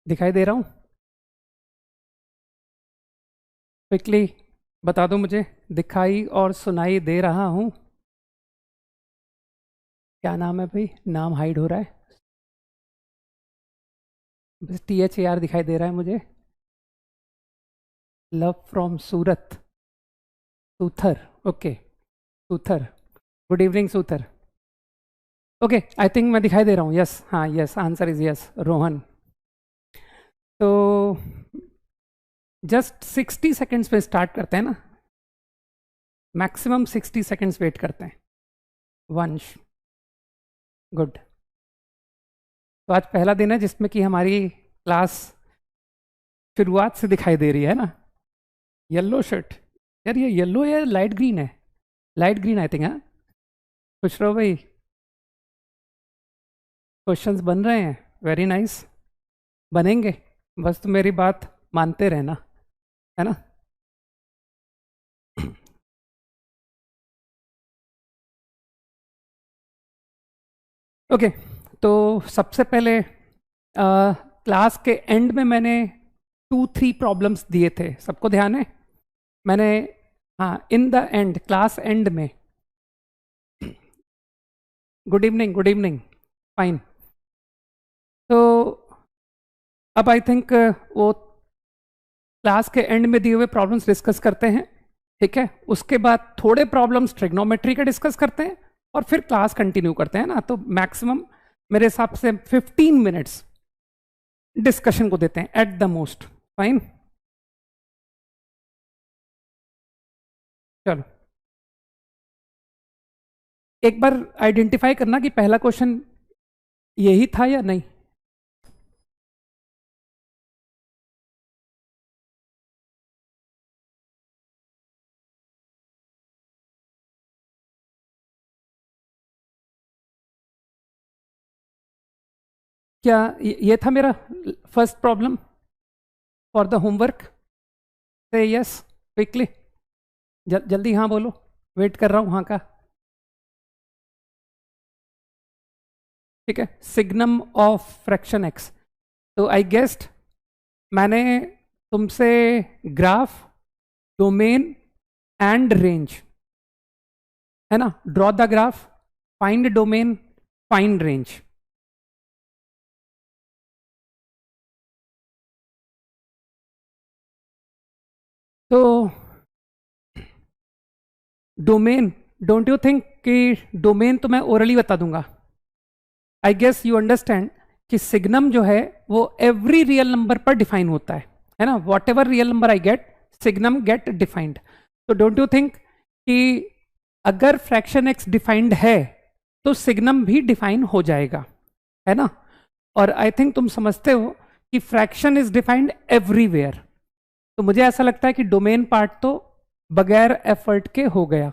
दिखाई दे रहा हूँ? क्विकली बता दो मुझे। दिखाई और सुनाई दे रहा हूँ। क्या नाम है भाई? नाम हाइड हो रहा है। बस THAR दिखाई दे रहा है मुझे। Love from Surat. Soother. Okay. Soother. Good evening soother. Okay, I think मैं दिखाई दे रहा हूँ। यस, हाँ, yes, answer is yes, Rohan. तो जस्ट 60 सेकेंड्स पे स्टार्ट करते हैं ना। मैक्सिमम 60 सेकेंड्स वेट करते हैं। वंश। गुड। तो आज पहला दिन है जिसमें कि हमारी क्लास शुरुआत से दिखाई दे रही है ना। Yellow shirt. यार ये येलो है, लाइट ग्रीन है? Light green I think. हाँ, खुश रहो भाई। क्वेश्चंस बन रहे हैं। Very nice. बनेंगे। बस तो मेरी बात मानते रहना, है ना। ओके। तो सबसे पहले क्लास के एंड में मैंने 2-3 प्रॉब्लम्स दिए थे, सबको ध्यान है? मैंने, हाँ, in the end, class end में। Good evening, good evening. Fine. तो अब आई थिंक वो क्लास के एंड में दिए हुए प्रॉब्लम्स डिस्कस करते हैं। ठीक है, उसके बाद थोड़े प्रॉब्लम्स ट्रिग्नोमेट्री के डिस्कस करते हैं और फिर क्लास कंटिन्यू करते हैं ना। तो मैक्सिमम मेरे हिसाब से 15 मिनट्स डिस्कशन को देते हैं एट द मोस्ट। फाइन। चलो, एक बार आइडेंटिफाई करना कि पहला क्वेश्चन यही था या नहीं। क्या ये था मेरा first problem for the homework? से यस क्विकली। जल्दी हाँ बोलो, वेट कर रहा हूँ हाँ का। ठीक है, सिग्नम ऑफ फ्रैक्शन एक्स। तो आई गेस्ट मैंने तुमसे ग्राफ, डोमेन एंड रेंज, है ना, draw the graph, find domain, find range. तो डोमेन, डोंट यू थिंक कि डोमेन तो मैं ओरली बता दूंगा? आई गेस यू अंडरस्टैंड कि सिग्नम जो है वो एवरी रियल नंबर पर डिफाइन होता है ना। Whatever real number I get, signum get defined. तो डोंट यू थिंक कि अगर फ्रैक्शन एक्स डिफाइंड है तो सिग्नम भी डिफाइन हो जाएगा, है ना। और आई थिंक तुम समझते हो कि फ्रैक्शन इज डिफाइंड एवरीवेयर। तो मुझे ऐसा लगता है कि डोमेन पार्ट तो बगैर एफर्ट के हो गया।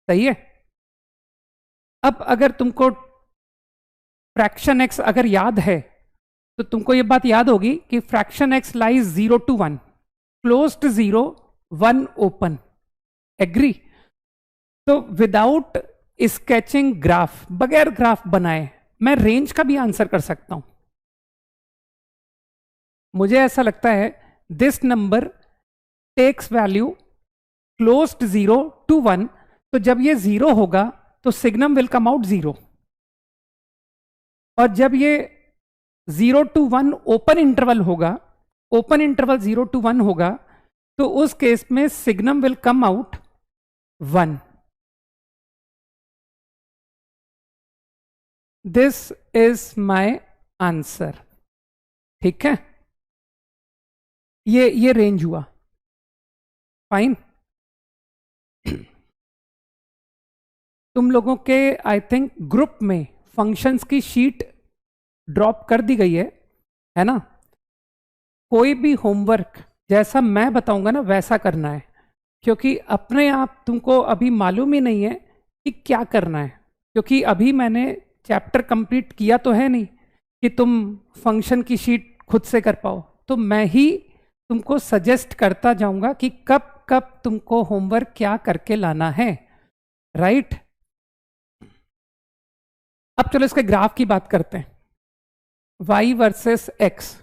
सही है। अब अगर तुमको फ्रैक्शन एक्स अगर याद है तो तुमको ये बात याद होगी कि fraction x lies 0 to 1, closed 0, 1 open. Agree? तो विदाउट स्केचिंग ग्राफ, बगैर ग्राफ बनाए, मैं रेंज का भी आंसर कर सकता हूं। मुझे ऐसा लगता है this number takes value closed 0 to 1। तो जब ये 0 होगा तो सिग्नम विल कम आउट 0। और जब ये 0 to 1 ओपन इंटरवल होगा, ओपन इंटरवल 0 to 1 होगा, तो उस केस में signum will come out 1। This is my answer. ठीक है, ये रेंज हुआ। फाइन। तुम लोगों के आई थिंक ग्रुप में फंक्शंस की शीट ड्रॉप कर दी गई है ना। कोई भी होमवर्क जैसा मैं बताऊंगा ना वैसा करना है, क्योंकि अपने आप तुमको अभी मालूम ही नहीं है कि क्या करना है। क्योंकि अभी मैंने चैप्टर कंप्लीट किया तो है नहीं कि तुम फंक्शन की शीट खुद से कर पाओ। तो मैं ही तुमको सजेस्ट करता जाऊंगा कि कब कब तुमको होमवर्क क्या करके लाना है। राइट? अब चलो इसके ग्राफ की बात करते हैं। y versus x।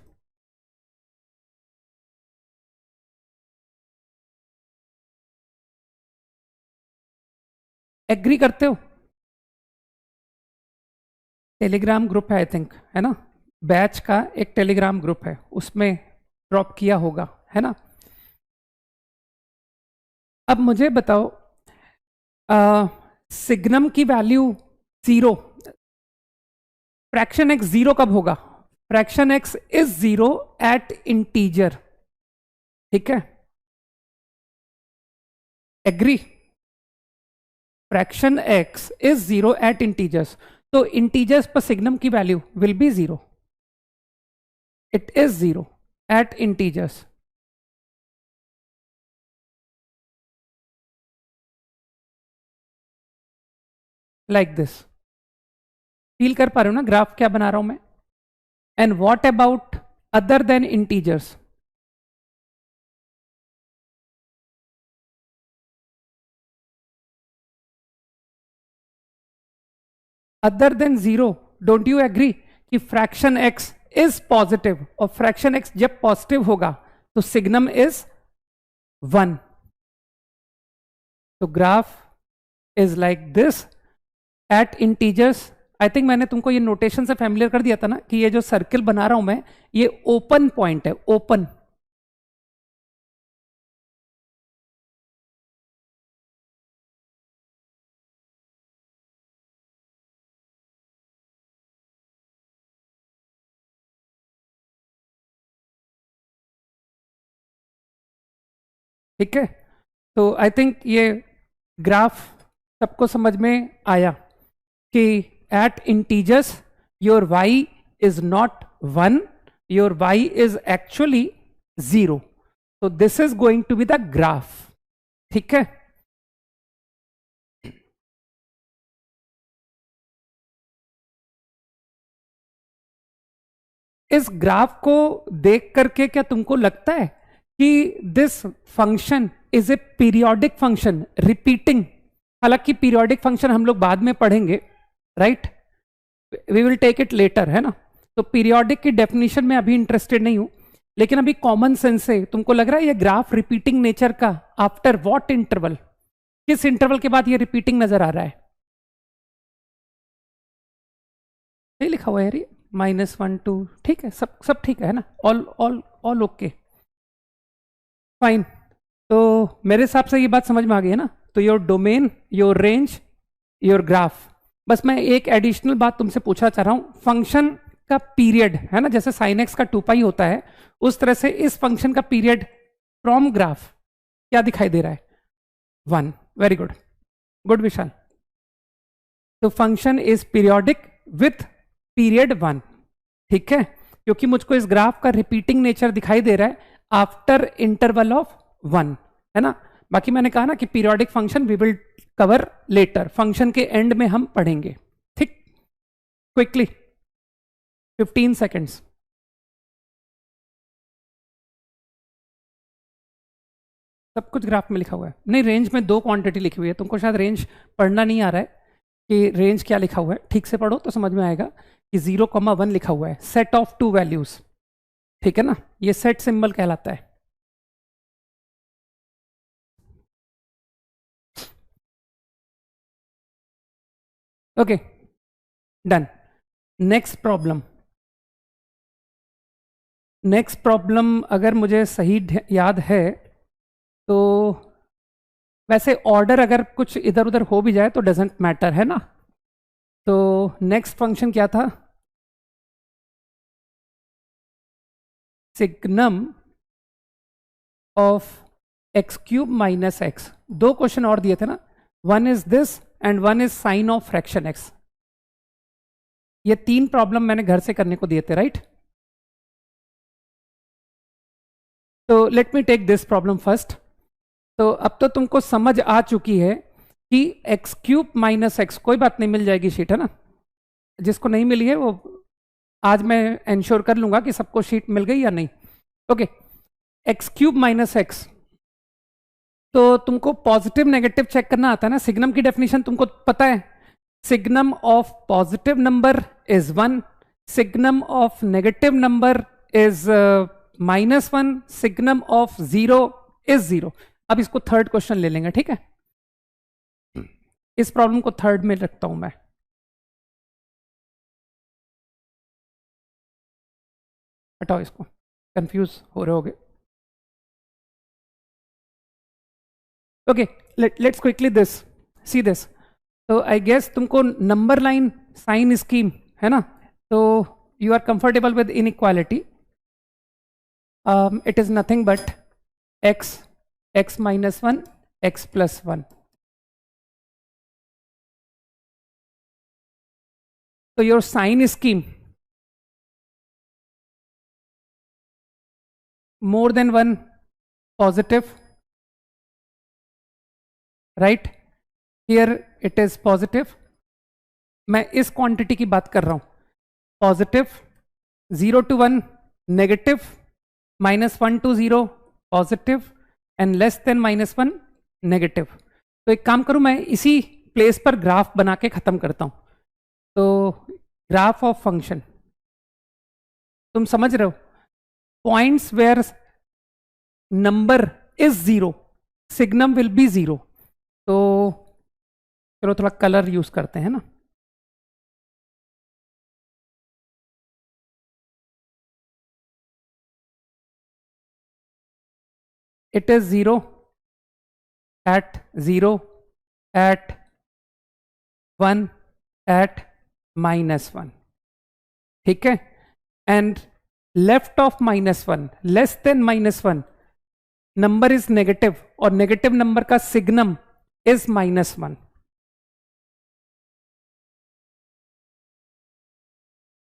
एग्री करते हो? टेलीग्राम ग्रुप है आई थिंक, है ना, बैच का एक टेलीग्राम ग्रुप है, उसमें ड्रॉप किया होगा, है ना। अब मुझे बताओ, सिग्नम की वैल्यू 0, फ्रैक्शन x 0 कब होगा? Fraction x is 0 at integer, ठीक है, agree? Fraction x is 0 at integers, तो इंटीजर्स पर सिग्नम की value will be 0, it is 0 at integers. Like this, feel कर पा रहे हो ना ग्राफ क्या बना रहा हूं मैं? And what about other than integers? Other than 0, don't you agree कि फ्रैक्शन x इज पॉजिटिव, और फ्रैक्शन x जब पॉजिटिव होगा तो सिग्नम इज 1। तो graph is like this at integers. I think मैंने तुमको ये नोटेशन से फैमिलियर कर दिया था ना कि ये जो सर्किल बना रहा हूं मैं, ये ओपन पॉइंट है, ओपन। ठीक है, तो आई थिंक ये ग्राफ सबको समझ में आया कि at integers your y is not 1, your y is actually 0। तो this is going to be the graph, ठीक है। इस ग्राफ को देख करके क्या तुमको लगता है कि this function is a periodic function repeating? हालांकि पीरियोडिक फंक्शन हम लोग बाद में पढ़ेंगे, right, we will take it later, है ना। तो पीरियोडिक की डेफिनेशन में अभी इंटरेस्टेड नहीं हूं, लेकिन अभी कॉमन सेंस से तुमको लग रहा है ये ग्राफ रिपीटिंग नेचर का आफ्टर व्हाट इंटरवल, किस इंटरवल के बाद ये रिपीटिंग नजर आ रहा है? ये लिखा हुआ है यार, -1 2, ठीक है, सब सब ठीक है ना, all all all okay, fine. तो मेरे हिसाब से ये बात समझ में आ गई है ना। तो your domain, your range, your graph. बस मैं एक एडिशनल बात तुमसे पूछना चाह रहा हूं, फंक्शन का पीरियड, है ना, जैसे sin x का 2π होता है, उस तरह से इस फंक्शन का पीरियड फ्रॉम ग्राफ क्या दिखाई दे रहा है? 1। वेरी गुड, गुड विशाल। तो function is periodic with period 1, ठीक है, क्योंकि मुझको इस ग्राफ का रिपीटिंग नेचर दिखाई दे रहा है आफ्टर इंटरवल ऑफ 1, है ना। बाकी मैंने कहा ना कि periodic function we will cover later, function के एंड में हम पढ़ेंगे, ठीक। Quickly 15 seconds. सब कुछ ग्राफ में लिखा हुआ है, नहीं रेंज में 2 क्वांटिटी लिखी हुई है, तुमको शायद रेंज पढ़ना नहीं आ रहा है कि रेंज क्या लिखा हुआ है, ठीक से पढ़ो तो समझ में आएगा कि 0,1 लिखा हुआ है, सेट ऑफ 2 वैल्यूज, ठीक है ना, ये सेट सिंबल कहलाता है। Okay, done. Next problem, next problem अगर मुझे सही याद है तो, वैसे ऑर्डर अगर कुछ इधर उधर हो भी जाए तो डजेंट मैटर, है ना। तो नेक्स्ट फंक्शन क्या था? Signum of x³ - x। 2 question और दिए थे ना, one is this and one is sine of fraction x। ये 3 प्रॉब्लम मैंने घर से करने को दिए थे, राइट। तो let me take this problem first. तो अब तो तुमको समझ आ चुकी है कि x³ - x, कोई बात नहीं, मिल जाएगी शीट, है ना। जिसको नहीं मिली है वो आज मैं इंश्योर कर लूंगा कि सबको शीट मिल गई या नहीं। ओके, x³ - x, तो तुमको पॉजिटिव नेगेटिव चेक करना आता है ना। सिग्नम की डेफिनेशन तुमको पता है, signum of positive number is 1, signum of negative number is -1, signum of 0 is 0. अब इसको थर्ड क्वेश्चन ले लेंगे, ठीक है? इस प्रॉब्लम को थर्ड में रखता हूं मैं. हटाओ इसको, कंफ्यूज हो रहे होगे. Okay, let's quickly this see this. तो आई गेस तुमको नंबर लाइन साइन स्कीम है ना, तो you are comfortable with inequality. It is nothing but x -1 x +1. so your sign scheme more than one positive, right? here it is positive. मैं इस quantity की बात कर रहा हूं, positive, 0 to 1 negative, -1 to 0 positive and less than -1 negative. तो एक काम करूं, मैं इसी प्लेस पर ग्राफ बना के खत्म करता हूं. तो ग्राफ ऑफ फंक्शन, तुम समझ रहे हो, points where number is 0 signum will be 0. तो चलो थोड़ा कलर यूज करते हैं ना. it is 0 at 0 at 1 at -1, ठीक है? And left of -1 less than -1 number is negative, और नेगेटिव नंबर का सिग्नम इज -1.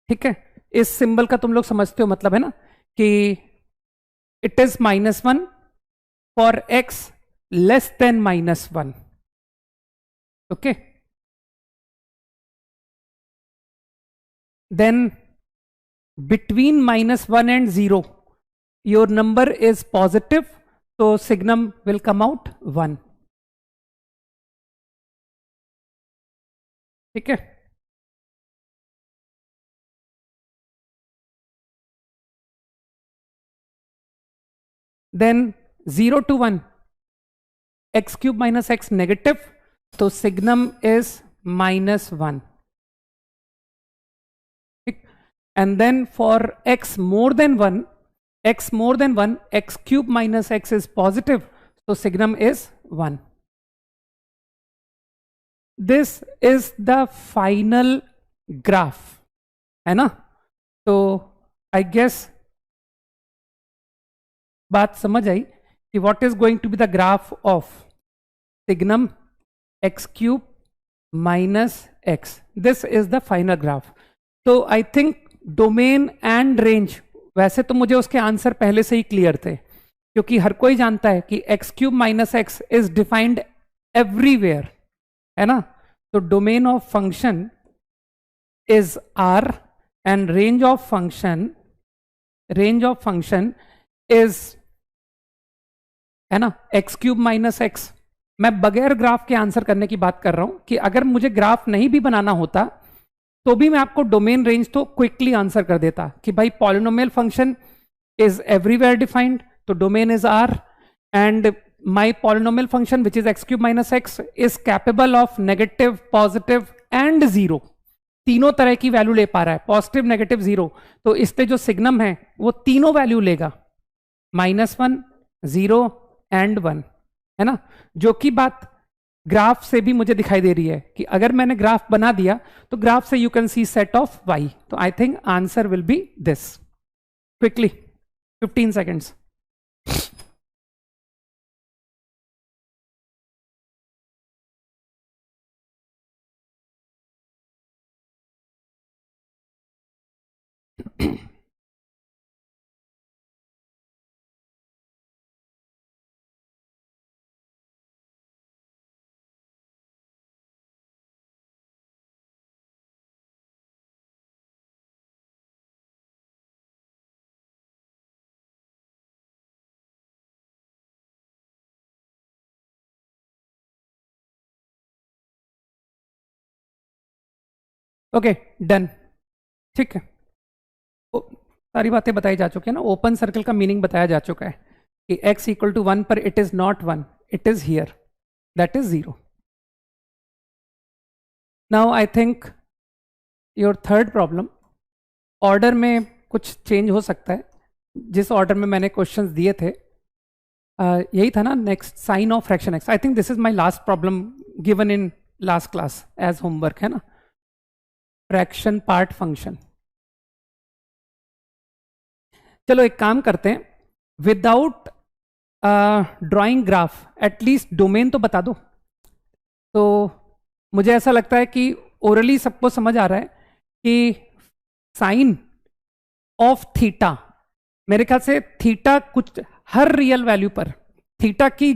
ठीक है? इस सिंबल का तुम लोग समझते हो मतलब है ना, कि it is -1 for x less than -1. okay, then between -1 and 0 your number is positive, so signum will come out 1. ठीक है? then 0 to 1 x cube minus x negative, so signum is -1. and then for x more than 1 x cube minus x is positive, so signum is 1. this is the final graph, है ना? तो I guess बात समझ आई कि what is going to be the graph of signum x cube minus x. this is the final graph. तो I think domain and range, वैसे तो मुझे उसके आंसर पहले से ही क्लियर थे, क्योंकि हर कोई जानता है कि x cube minus x is defined everywhere, है ना? तो domain of function is R and range of function is, है ना, x क्यूब माइनस एक्स. मैं बगैर ग्राफ के आंसर करने की बात कर रहा हूं, कि अगर मुझे ग्राफ नहीं भी बनाना होता तो भी मैं आपको डोमेन रेंज तो क्विकली आंसर कर देता कि भाई polynomial function is everywhere defined, तो domain is R and my polynomial function which is x cube minus x is capable of negative, positive and 0. तीनों तरह की वैल्यू ले पा रहा है, पॉजिटिव, नेगेटिव, 0. तो इससे जो सिग्नम है वो तीनों वैल्यू लेगा, -1, 0 एंड 1, है ना? जो कि बात ग्राफ से भी मुझे दिखाई दे रही है कि अगर मैंने ग्राफ बना दिया तो ग्राफ से you can see set of y. तो I think answer will be this. Quickly 15 seconds. Okay, done. ठीक है. सारी बातें बताई जा चुकी है ना, ओपन सर्कल का मीनिंग बताया जा चुका है कि x इक्वल टू 1 पर it is not 1, it is here, that is 0. Now I think your third problem, order में कुछ चेंज हो सकता है. जिस ऑर्डर में मैंने क्वेश्चंस दिए थे यही था ना. Next, sine of fraction x. I think this is my last problem given in last class as homework, है ना. Fraction part function. चलो एक काम करते हैं, without drawing graph at least domain तो बता दो. तो मुझे ऐसा लगता है कि ओरली सबको समझ आ रहा है कि साइन ऑफ थीटा, मेरे ख्याल से थीटा कुछ हर रियल वैल्यू पर, थीटा की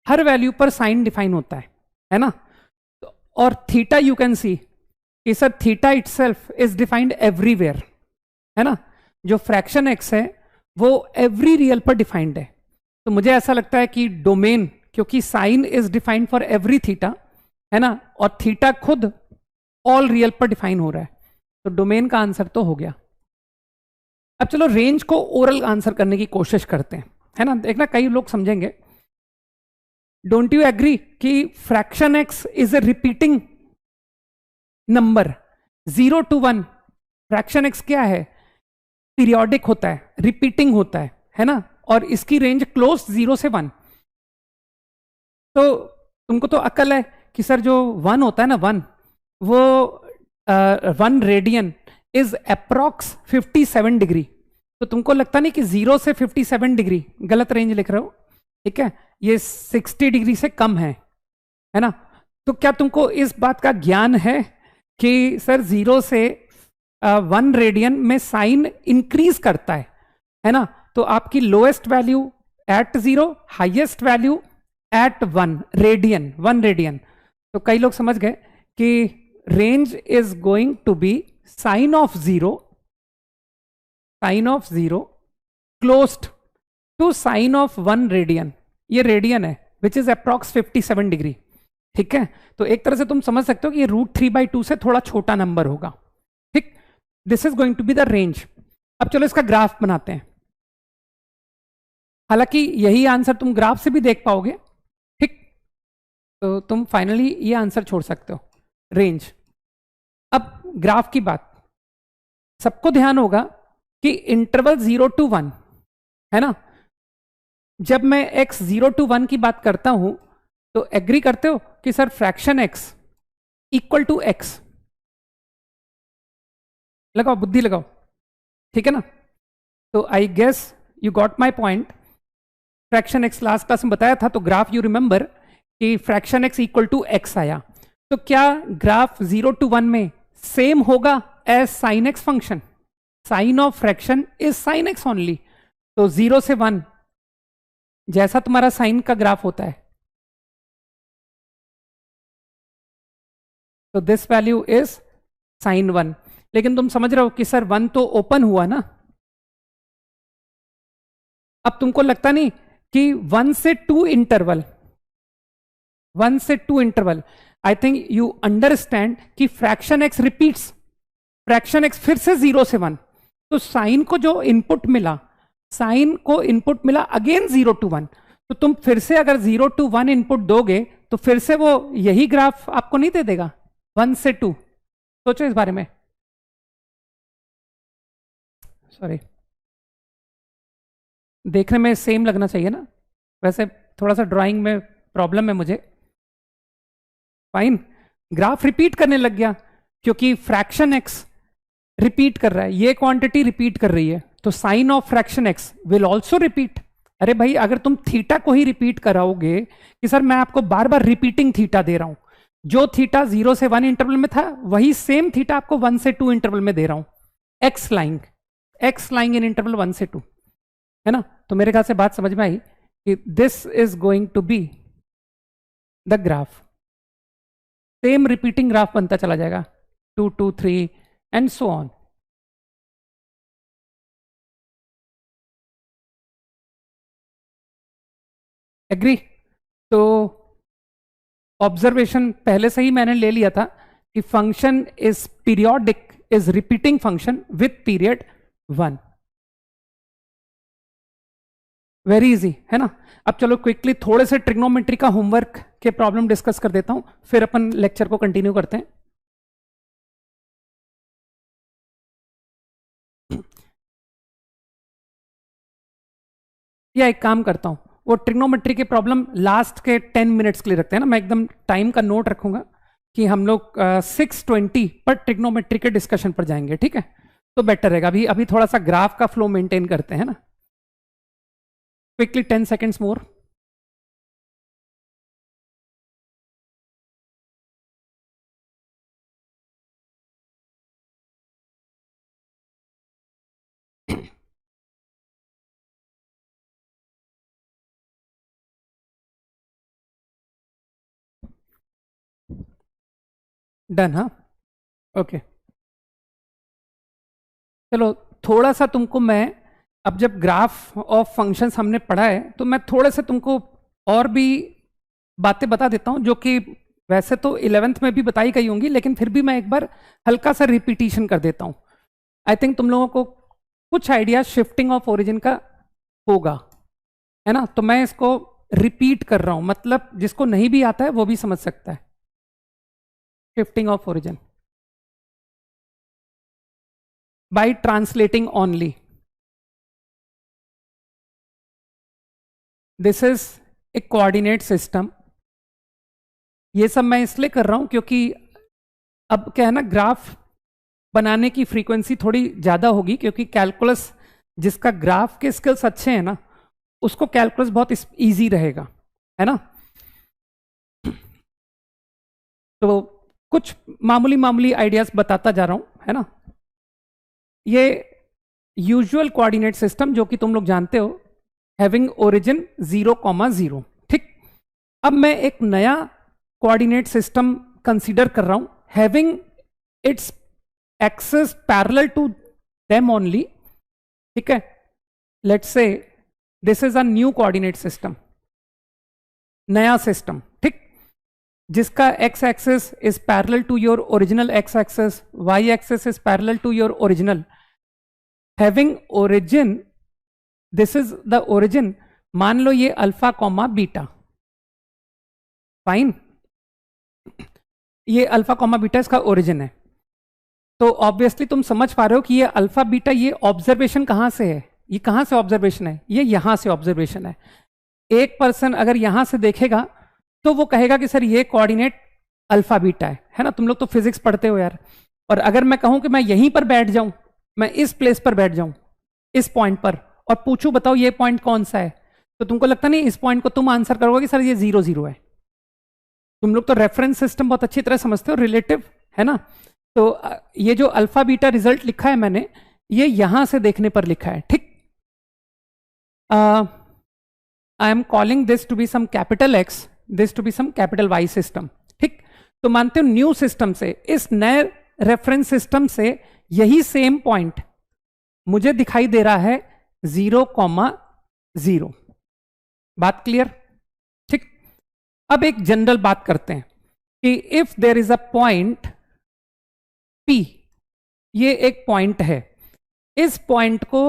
हर वैल्यू पर साइन डिफाइन होता है ना. और थीटा यू कैन सी कि sir theta itself is defined everywhere, है ना. जो फ्रैक्शन एक्स है वो एवरी रियल पर डिफाइंड है. तो मुझे ऐसा लगता है कि डोमेन, क्योंकि sine is defined for every theta, है ना, और थीटा खुद ऑल रियल पर डिफाइन हो रहा है, तो डोमेन का आंसर तो हो गया. अब चलो रेंज को ओरल आंसर करने की कोशिश करते हैं, है ना. देखना कई लोग समझेंगे. डोंट यू एग्री कि fraction x is a repeating number. 0 to 1 fraction x क्या है, पीरियोडिक होता है, रिपीटिंग होता है ना. और इसकी रेंज क्लोज 0 से 1. तो तुमको तो अक्ल है कि सर जो 1 होता है ना, 1 वो 1 रेडियन इज अप्रॉक्स 57 डिग्री. तो तुमको लगता नहीं कि 0 से 57 डिग्री गलत रेंज लिख रहे हो, ठीक है, ये 60 डिग्री से कम है ना. तो क्या तुमको इस बात का ज्ञान है कि सर 0 से 1 रेडियन में साइन इंक्रीज करता है ना. तो आपकी lowest value at 0, highest value at 1 radian, 1 radian. तो कई लोग समझ गए कि range is going to be sine of 0 closed to sine of 1 radian. ये रेडियन है विच इज अप्रॉक्स 57 डिग्री, ठीक है. तो एक तरह से तुम समझ सकते हो कि ये √3/2 से थोड़ा छोटा नंबर होगा, ठीक. This is going to be the range. अब चलो इसका ग्राफ बनाते हैं. हालांकि यही आंसर तुम ग्राफ से भी देख पाओगे, ठीक. तो तुम फाइनली ये आंसर छोड़ सकते हो, रेंज. अब ग्राफ की बात, सबको ध्यान होगा कि इंटरवल 0 to 1 है ना. जब मैं x 0 to 1 की बात करता हूं तो एग्री करते हो कि sir fraction x equal to x. लगाओ, बुद्धि लगाओ, ठीक है ना. तो I guess you got my point. Fraction x last class में बताया था, तो ग्राफ यू रिमेंबर कि fraction x equal to x आया. तो क्या ग्राफ 0 to 1 में सेम होगा as sine x function? Sine of fraction is sine x only. तो 0 से 1 जैसा तुम्हारा साइन का ग्राफ होता है, तो दिस वैल्यू इज साइन 1. लेकिन तुम समझ रहे हो कि सर 1 तो ओपन हुआ ना. अब तुमको लगता नहीं कि 1 से 2 इंटरवल, 1 से 2 interval, I think you understand कि fraction x repeats, fraction x फिर से 0 से 1. तो साइन को जो इनपुट मिला, साइन को इनपुट मिला अगेन 0 to 1. तो तुम फिर से अगर 0 to 1 इनपुट दोगे तो फिर से वो यही ग्राफ आपको नहीं दे देगा 1 से 2. सोचो इस बारे में. सॉरी, देखने में सेम लगना चाहिए ना, वैसे थोड़ा सा ड्राइंग में प्रॉब्लम है मुझे. फाइन, ग्राफ रिपीट करने लग गया क्योंकि फ्रैक्शन एक्स रिपीट कर रहा है, ये क्वांटिटी रिपीट कर रही है, तो sine of fraction x will also repeat. अरे भाई, अगर तुम थीटा को ही रिपीट कराओगे कि सर मैं आपको बार बार रिपीटिंग थीटा दे रहा हूं, जो थीटा 0 से 1 इंटरवल में था वही सेम थीटा आपको 1 से 2 इंटरवल में दे रहा हूं. एक्स लाइंग इन इंटरवल 1 से 2, है ना. तो मेरे ख्याल से बात समझ में आई कि this is going to be the graph. Same repeating graph बनता चला जाएगा 2 2 3 एंड सो ऑन. एग्री? तो ऑब्जर्वेशन पहले से ही मैंने ले लिया था कि function is periodic, is repeating function with period 1। Very easy है ना। अब चलो क्विकली थोड़े से ट्रिग्नोमेट्री का होमवर्क के प्रॉब्लम डिस्कस कर देता हूं, फिर अपन लेक्चर को कंटिन्यू करते हैं। या एक काम करता हूं, वो ट्रिग्नोमेट्री के प्रॉब्लम लास्ट के 10 मिनट्स के लिए रखते हैं ना। मैं एकदम टाइम का नोट रखूंगा कि हम लोग 6:20 पर ट्रिग्नोमेट्री के डिस्कशन पर जाएंगे, ठीक है? तो बेटर रहेगा। अभी अभी थोड़ा सा ग्राफ का फ्लो मेंटेन करते हैं ना। Quickly 10 seconds more. डन, हाँ, ओके। चलो थोड़ा सा तुमको मैं, अब जब ग्राफ ऑफ फंक्शंस हमने पढ़ा है तो मैं थोड़े से तुमको और भी बातें बता देता हूं, जो कि वैसे तो 11th में भी बताई गई होंगी, लेकिन फिर भी मैं एक बार हल्का सा रिपीटिशन कर देता हूं। आई थिंक तुम लोगों को कुछ आइडिया शिफ्टिंग ऑफ ओरिजिन का होगा, है ना? तो मैं इसको रिपीट कर रहा हूं, मतलब जिसको नहीं भी आता है वो भी समझ सकता है। Shifting of origin by translating only. This is a coordinate system. ये सब मैं इसलिए कर रहा हूं क्योंकि अब क्या है ना, ग्राफ बनाने की फ्रीक्वेंसी थोड़ी ज्यादा होगी, क्योंकि कैलकुलस जिसका ग्राफ के स्किल्स अच्छे हैं ना, उसको कैलकुलस बहुत इजी रहेगा, है ना? तो कुछ मामूली मामूली आइडियाज बताता जा रहा हूं, है ना? ये यूजुअल कोऑर्डिनेट सिस्टम जो कि तुम लोग जानते हो, हैविंग ओरिजिन 0,0, ठीक। अब मैं एक नया कोऑर्डिनेट सिस्टम कंसीडर कर रहा हूं, having its axes parallel to them only, ठीक है? Let's say this is a new coordinate system, नया सिस्टम, ठीक, जिसका x axis is parallel to your original x axis, y axis is parallel to your original, having origin, this is the origin, मान लो ये alpha comma beta, fine, ये alpha comma beta इसका origin है। तो obviously तुम समझ पा रहे हो कि ये अल्फा बीटा, ये ऑब्जर्वेशन कहां से है, ये कहां से ऑब्जर्वेशन है, ये यहां से ऑब्जर्वेशन है। एक पर्सन अगर यहां से देखेगा तो वो कहेगा कि सर ये कोऑर्डिनेट अल्फा बीटा है ना? तुम लोग तो फिजिक्स पढ़ते हो यार। और अगर मैं कहूं कि मैं यहीं पर बैठ जाऊं, मैं इस प्लेस पर बैठ जाऊं, इस पॉइंट पर, और पूछूं बताओ ये पॉइंट कौन सा है, तो तुमको लगता नहीं इस पॉइंट को तुम आंसर करोगे कि सर ये 0, 0 है। तुम लोग तो रेफरेंस सिस्टम बहुत अच्छी तरह समझते हो, रिलेटिव, है ना? तो ये जो अल्फा बीटा रिजल्ट लिखा है मैंने, ये यहां से देखने पर लिखा है, ठीक। I am calling this to be some capital X, this to be some capital Y system, ठीक। तो मानते हो न्यू सिस्टम से, इस नए रेफरेंस सिस्टम से यही सेम पॉइंट मुझे दिखाई दे रहा है 0,0। बात क्लियर? ठीक। अब एक जनरल बात करते हैं कि if there is a point P, ये एक पॉइंट है, इस पॉइंट को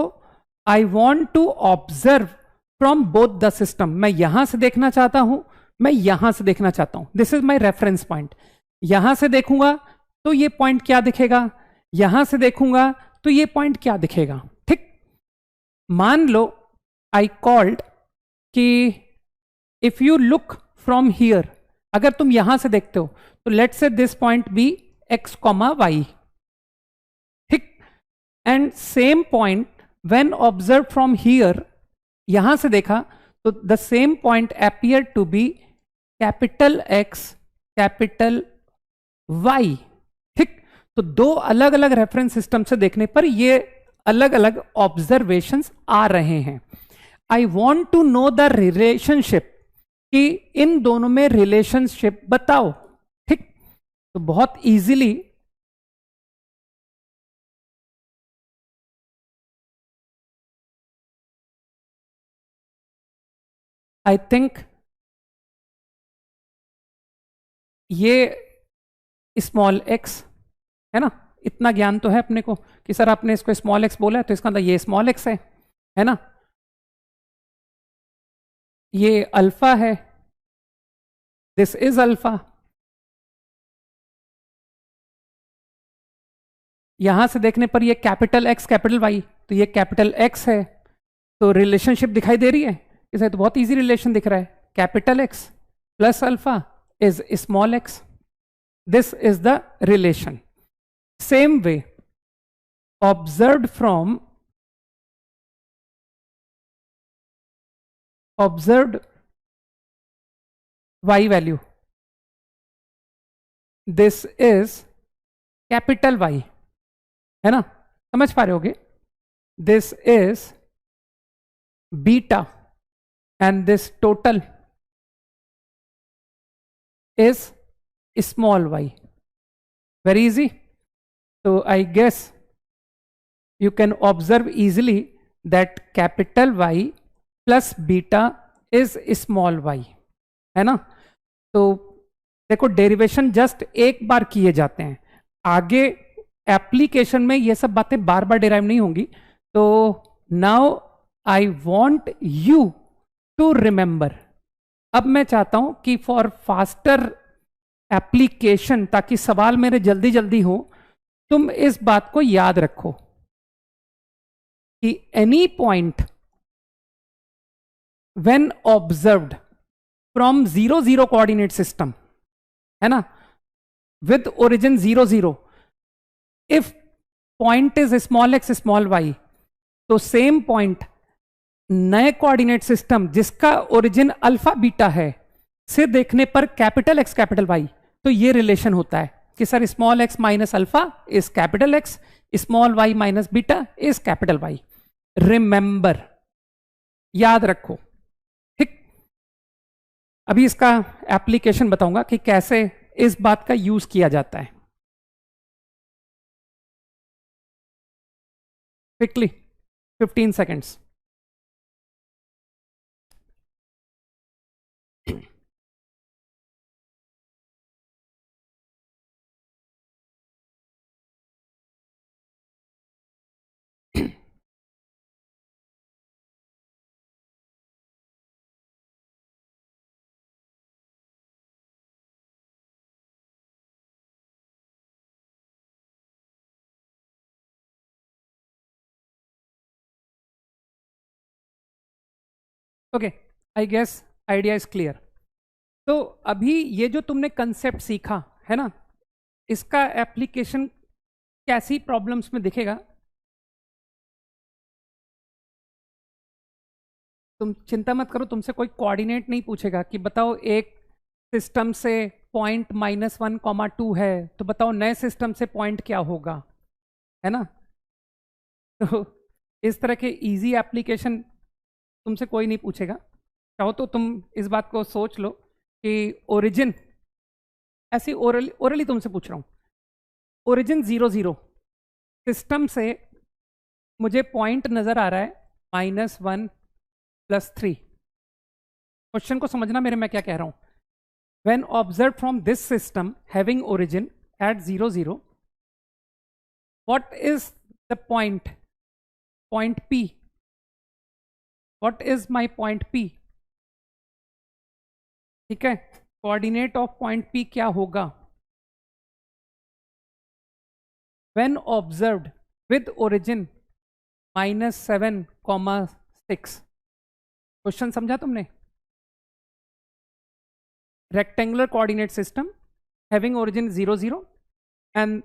I want to observe from both the system. मैं यहां से देखना चाहता हूं, मैं यहां से देखना चाहता हूं, this is my reference point. यहां से देखूंगा तो ये पॉइंट क्या दिखेगा, यहां से देखूंगा तो ये पॉइंट क्या दिखेगा, ठीक। मान लो आई कॉल्ड कि if you look from here, अगर तुम यहां से देखते हो तो let's say this point be x, y, ठीक। And same point when observe from here, यहां से देखा तो the same point appear to be capital X, capital Y, ठीक। तो दो अलग अलग रेफरेंस सिस्टम से देखने पर ये अलग अलग ऑब्जर्वेशंस आ रहे हैं। I want to know the relationship, कि इन दोनों में रिलेशनशिप बताओ, ठीक। तो बहुत इजीली आई थिंक ये स्मॉल x है ना, इतना ज्ञान तो है अपने को कि सर आपने इसको स्मॉल एक्स बोला है तो इसका मतलब ये स्मॉल एक्स है ना, ये अल्फा है, दिस इज अल्फा। यहां से देखने पर ये कैपिटल एक्स कैपिटल वाई, तो ये कैपिटल एक्स है, तो रिलेशनशिप दिखाई दे रही है, इसे तो बहुत इजी रिलेशन दिख रहा है, capital X plus alpha is small x, this is the relation. Same way observed from observed y value, this is capital Y, है ना, समझ पा रहे होगे, this is beta and this total is small y, very easy. So I guess you can observe easily that capital Y plus beta is small y, है ना। तो देखो डेरिवेशन जस्ट एक बार किए जाते हैं, आगे एप्लीकेशन में ये सब बातें बार बार डेराइव नहीं होंगी। तो now I want you to remember, अब मैं चाहता हूं कि फॉर फास्टर एप्लीकेशन, ताकि सवाल मेरे जल्दी जल्दी हो, तुम इस बात को याद रखो कि any point when observed from 0 0 coordinate system, है ना, with origin 0 0, if point is small x small y, तो सेम पॉइंट नए कोऑर्डिनेट सिस्टम जिसका ओरिजिन अल्फा बीटा है से देखने पर कैपिटल एक्स कैपिटल वाई, तो ये रिलेशन होता है कि sir small x minus alpha is capital X, small y minus beta is capital Y. Remember, याद रखो, ठीक। अभी इसका एप्लीकेशन बताऊंगा कि कैसे इस बात का यूज किया जाता है। Quickly 15 seconds. Okay, I guess idea is clear. तो अभी ये जो तुमने कंसेप्ट सीखा है ना, इसका एप्लीकेशन कैसी प्रॉब्लम्स में दिखेगा, तुम चिंता मत करो, तुमसे कोई कोऑर्डिनेट नहीं पूछेगा कि बताओ एक सिस्टम से पॉइंट -1, 2 है, तो बताओ नए सिस्टम से पॉइंट क्या होगा, है ना। तो इस तरह के इजी एप्लीकेशन तुमसे कोई नहीं पूछेगा। चाहो तो तुम इस बात को सोच लो कि ओरिजिन, ऐसी ओरली तुमसे पूछ रहा हूं, ओरिजिन 0 0 सिस्टम से मुझे पॉइंट नजर आ रहा है -1 + 3। क्वेश्चन को समझना मेरे, मैं क्या कह रहा हूं। When observe from this system having origin at 0 0, what is the point P, what is my point P, ठीक है, कोऑर्डिनेट ऑफ पॉइंट P क्या होगा when observed with origin -7, 6। Question समझा तुमने। Rectangular coordinate system having origin 0 0 and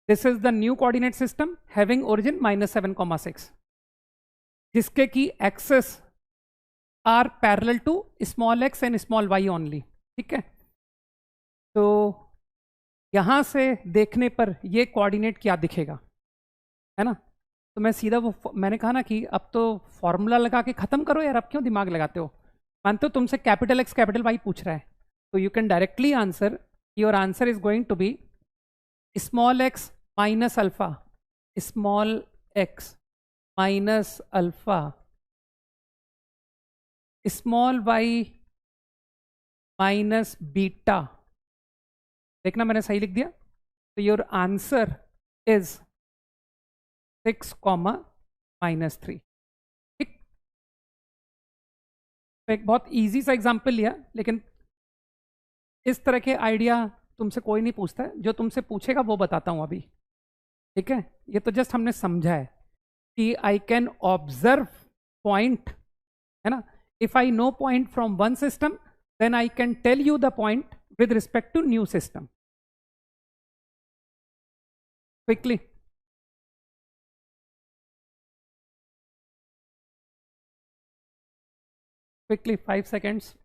this is the new coordinate system having origin -7, 6, जिसके की axes are parallel to small x and small Y only, ठीक है। तो यहां से देखने पर ये कोऑर्डिनेट क्या दिखेगा, है ना। तो मैं सीधा वो, मैंने कहा ना कि अब तो फॉर्मूला लगा के खत्म करो यार, अब क्यों दिमाग लगाते हो। मानते हो तुमसे कैपिटल एक्स कैपिटल वाई पूछ रहा है, तो you can directly answer, your answer is going to be small x minus alpha, small x minus alpha, small y minus beta. देखना मैंने सही लिख दिया। तो योर आंसर इज 6, -3। ठीक, तो एक बहुत इजी सा एग्जांपल लिया, लेकिन इस तरह के आइडिया तुमसे कोई नहीं पूछता है। जो तुमसे पूछेगा वो बताता हूं अभी। ठीक है, ये तो जस्ट हमने समझा है कि आई कैन ऑब्जर्व पॉइंट, है ना। If I know point from one system, then I can tell you the point with respect to new system quickly. Quickly, 5 seconds।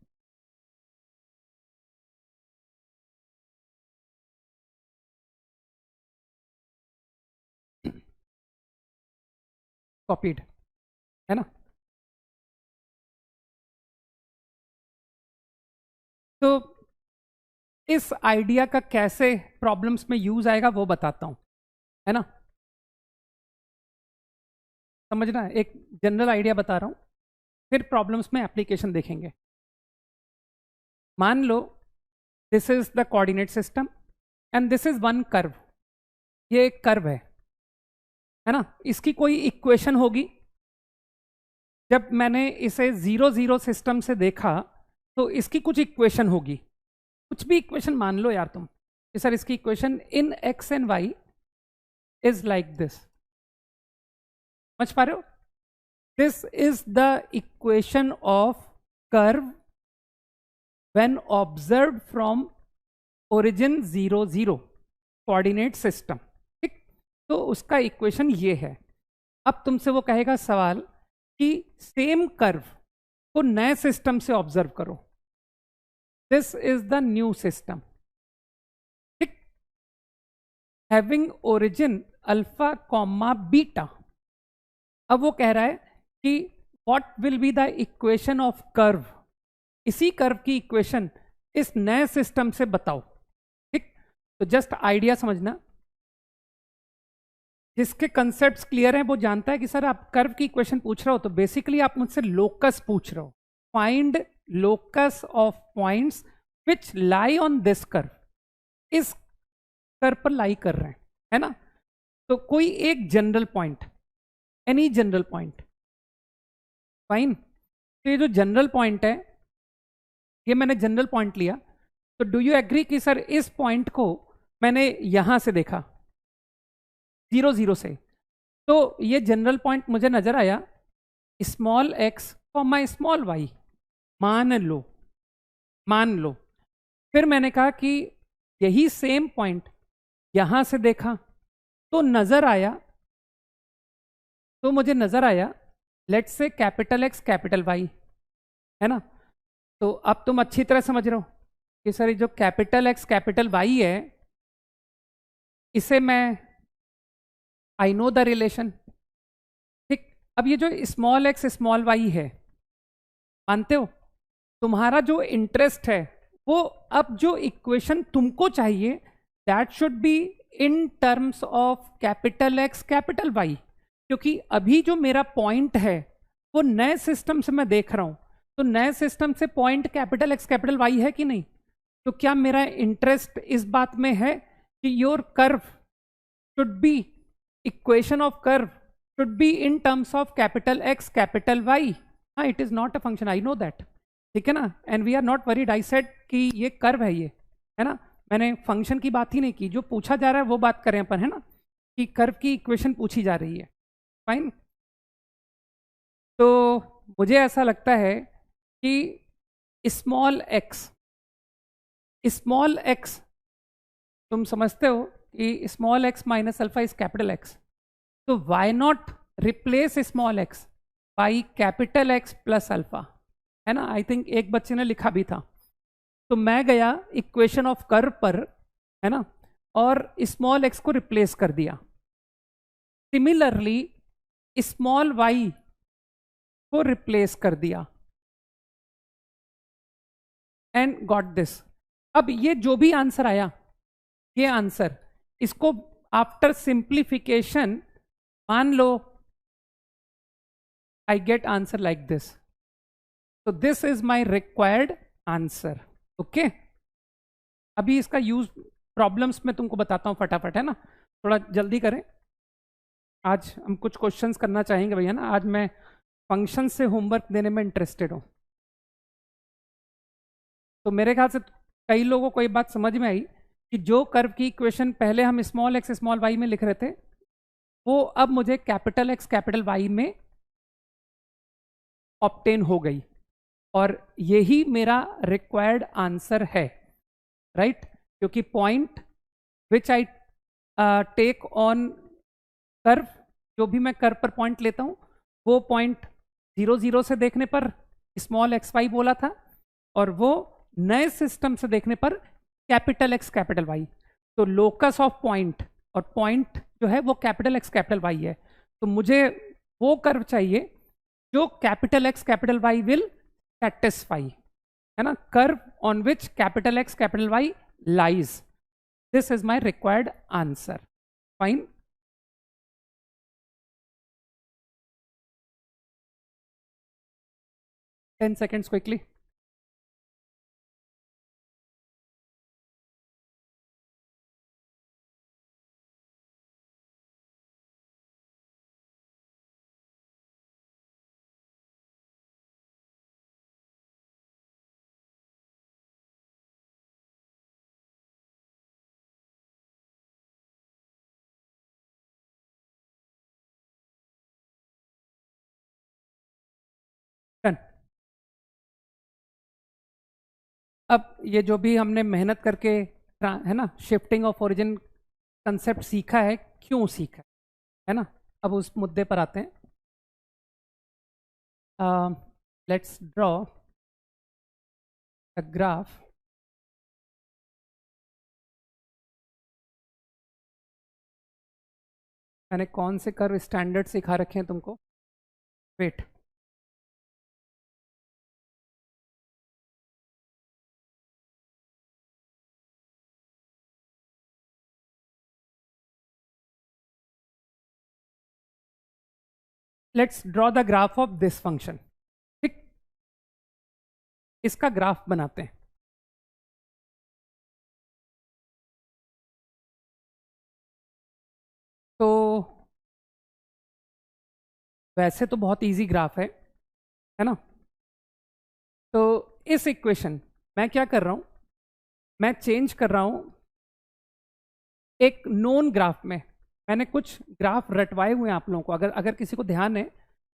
Copied, है ना। तो इस आइडिया का कैसे प्रॉब्लम्स में यूज आएगा वो बताता हूं, है ना। समझना है, एक जनरल आइडिया बता रहा हूं, फिर प्रॉब्लम्स में एप्लीकेशन देखेंगे। मान लो this is the coordinate system and this is one curve. ये एक कर्व है ना। इसकी कोई इक्वेशन होगी। जब मैंने इसे 0, 0 सिस्टम से देखा तो इसकी कुछ इक्वेशन होगी। कुछ भी इक्वेशन मान लो यार तुम कि सर इसकी equation in x and y is like this. समझ पा रहे हो? This is the equation of curve when observed from origin 0, 0 coordinate system. ठीक, तो उसका इक्वेशन ये है। अब तुमसे वो कहेगा सवाल कि सेम कर्व को नए सिस्टम से ऑब्जर्व करो। This is the new system. ठीक, having origin alpha comma beta. अब वो कह रहा है कि what will be the equation of curve. इसी कर्व की इक्वेशन इस नए सिस्टम से बताओ। ठीक, तो जस्ट आइडिया समझना। जिसके कंसेप्ट्स क्लियर हैं वो जानता है कि सर आप कर्व की इक्वेशन पूछ रहे हो तो बेसिकली आप मुझसे लोकस पूछ रहे हो। Find locus of points which lie on this curve. इस कर्व पर लाई कर रहे हैं, है ना। तो कोई एक general point, any general point, fine. तो ये जो जनरल पॉइंट है, ये मैंने जनरल पॉइंट लिया। तो डू यू एग्री कि सर इस पॉइंट को मैंने यहां से देखा 0, 0 से, तो ये जनरल पॉइंट मुझे नजर आया small x comma small y. मान लो फिर मैंने कहा कि यही सेम पॉइंट यहां से देखा तो मुझे नजर आया let's say capital X capital Y, है ना। तो अब तुम अच्छी तरह समझ रहे हो कि सर जो कैपिटल एक्स कैपिटल वाई है, इसे मैं आई नो द रिलेशन। ठीक, अब ये जो स्मॉल एक्स स्मॉल वाई है, मानते हो तुम्हारा जो इंटरेस्ट है वो अब जो इक्वेशन तुमको चाहिए that should be in terms of capital X capital Y. क्योंकि अभी जो मेरा पॉइंट है वो नए सिस्टम से मैं देख रहा हूं, तो नए सिस्टम से point capital X capital Y है कि नहीं। तो क्या मेरा इंटरेस्ट इस बात में है कि your curve should be, equation of curve should be in terms of capital X capital Y. हाँ, it is not a function, I know that. ठीक है ना, and we are not worried. I said कि ये curve है, ये है ना। मैंने फंक्शन की बात ही नहीं की, जो पूछा जा रहा है वो बात करें अपन, है ना, कि कर्व की इक्वेशन पूछी जा रही है। फाइन। तो मुझे ऐसा लगता है कि स्मॉल एक्स तुम समझते हो कि small x minus alpha is capital X. तो why not replace small x by capital X plus alpha, है ना। आई थिंक एक बच्चे ने लिखा भी था। तो मैं गया इक्वेशन ऑफ कर्व पर, है ना, और स्मॉल एक्स को रिप्लेस कर दिया। सिमिलरली स्मॉल वाई को रिप्लेस कर दिया एंड गॉट दिस। अब ये जो भी आंसर आया, ये आंसर, इसको आफ्टर सिंप्लीफिकेशन मान लो I get answer like this. तो this is my required answer. Okay, अभी इसका यूज प्रॉब्लम्स में तुमको बताता हूं फटाफट, है ना। थोड़ा जल्दी करें, आज हम कुछ क्वेश्चंस करना चाहेंगे भैया ना, आज मैं फंक्शन से होमवर्क देने में इंटरेस्टेड हूँ। तो मेरे ख्याल से कई लोगों को ये बात समझ में आई कि जो कर्व की इक्वेशन पहले हम स्मॉल एक्स स्मॉल वाई में लिख रहे थे, वो अब मुझे कैपिटल एक्स कैपिटल वाई में ऑब्टेन हो गई, और यही मेरा रिक्वायर्ड आंसर है, राइट? क्योंकि point which I take on curve, जो भी मैं कर्व पर पॉइंट लेता हूं, वो पॉइंट 0 0 से देखने पर स्मॉल एक्स वाई बोला था, और वो नए सिस्टम से देखने पर कैपिटल एक्स कैपिटल वाई। तो लोकस ऑफ पॉइंट, और पॉइंट जो है वो कैपिटल एक्स कैपिटल वाई है। तो मुझे वो कर्व चाहिए जो capital X capital Y will satisfy, है ना, curve on which capital X capital Y lies. This is my required answer. Fine. Ten seconds quickly. Done. अब ये जो भी हमने मेहनत करके है ना शिफ्टिंग ऑफ ओरिजिन कंसेप्ट सीखा है, क्यों सीखा है ना, अब उस मुद्दे पर आते हैं। Let's draw a graph. मैंने कौन से कर्व स्टैंडर्ड सिखा रखे हैं तुमको? Wait, let's draw the graph of this function. ठीक, इसका ग्राफ बनाते हैं। तो वैसे तो बहुत इजी ग्राफ है ना। तो इस इक्वेशन मैं क्या कर रहा हूं, मैं चेंज कर रहा हूं एक नोन ग्राफ में। मैंने कुछ ग्राफ रटवाए हुए हैं आप लोगों को, अगर अगर किसी को ध्यान है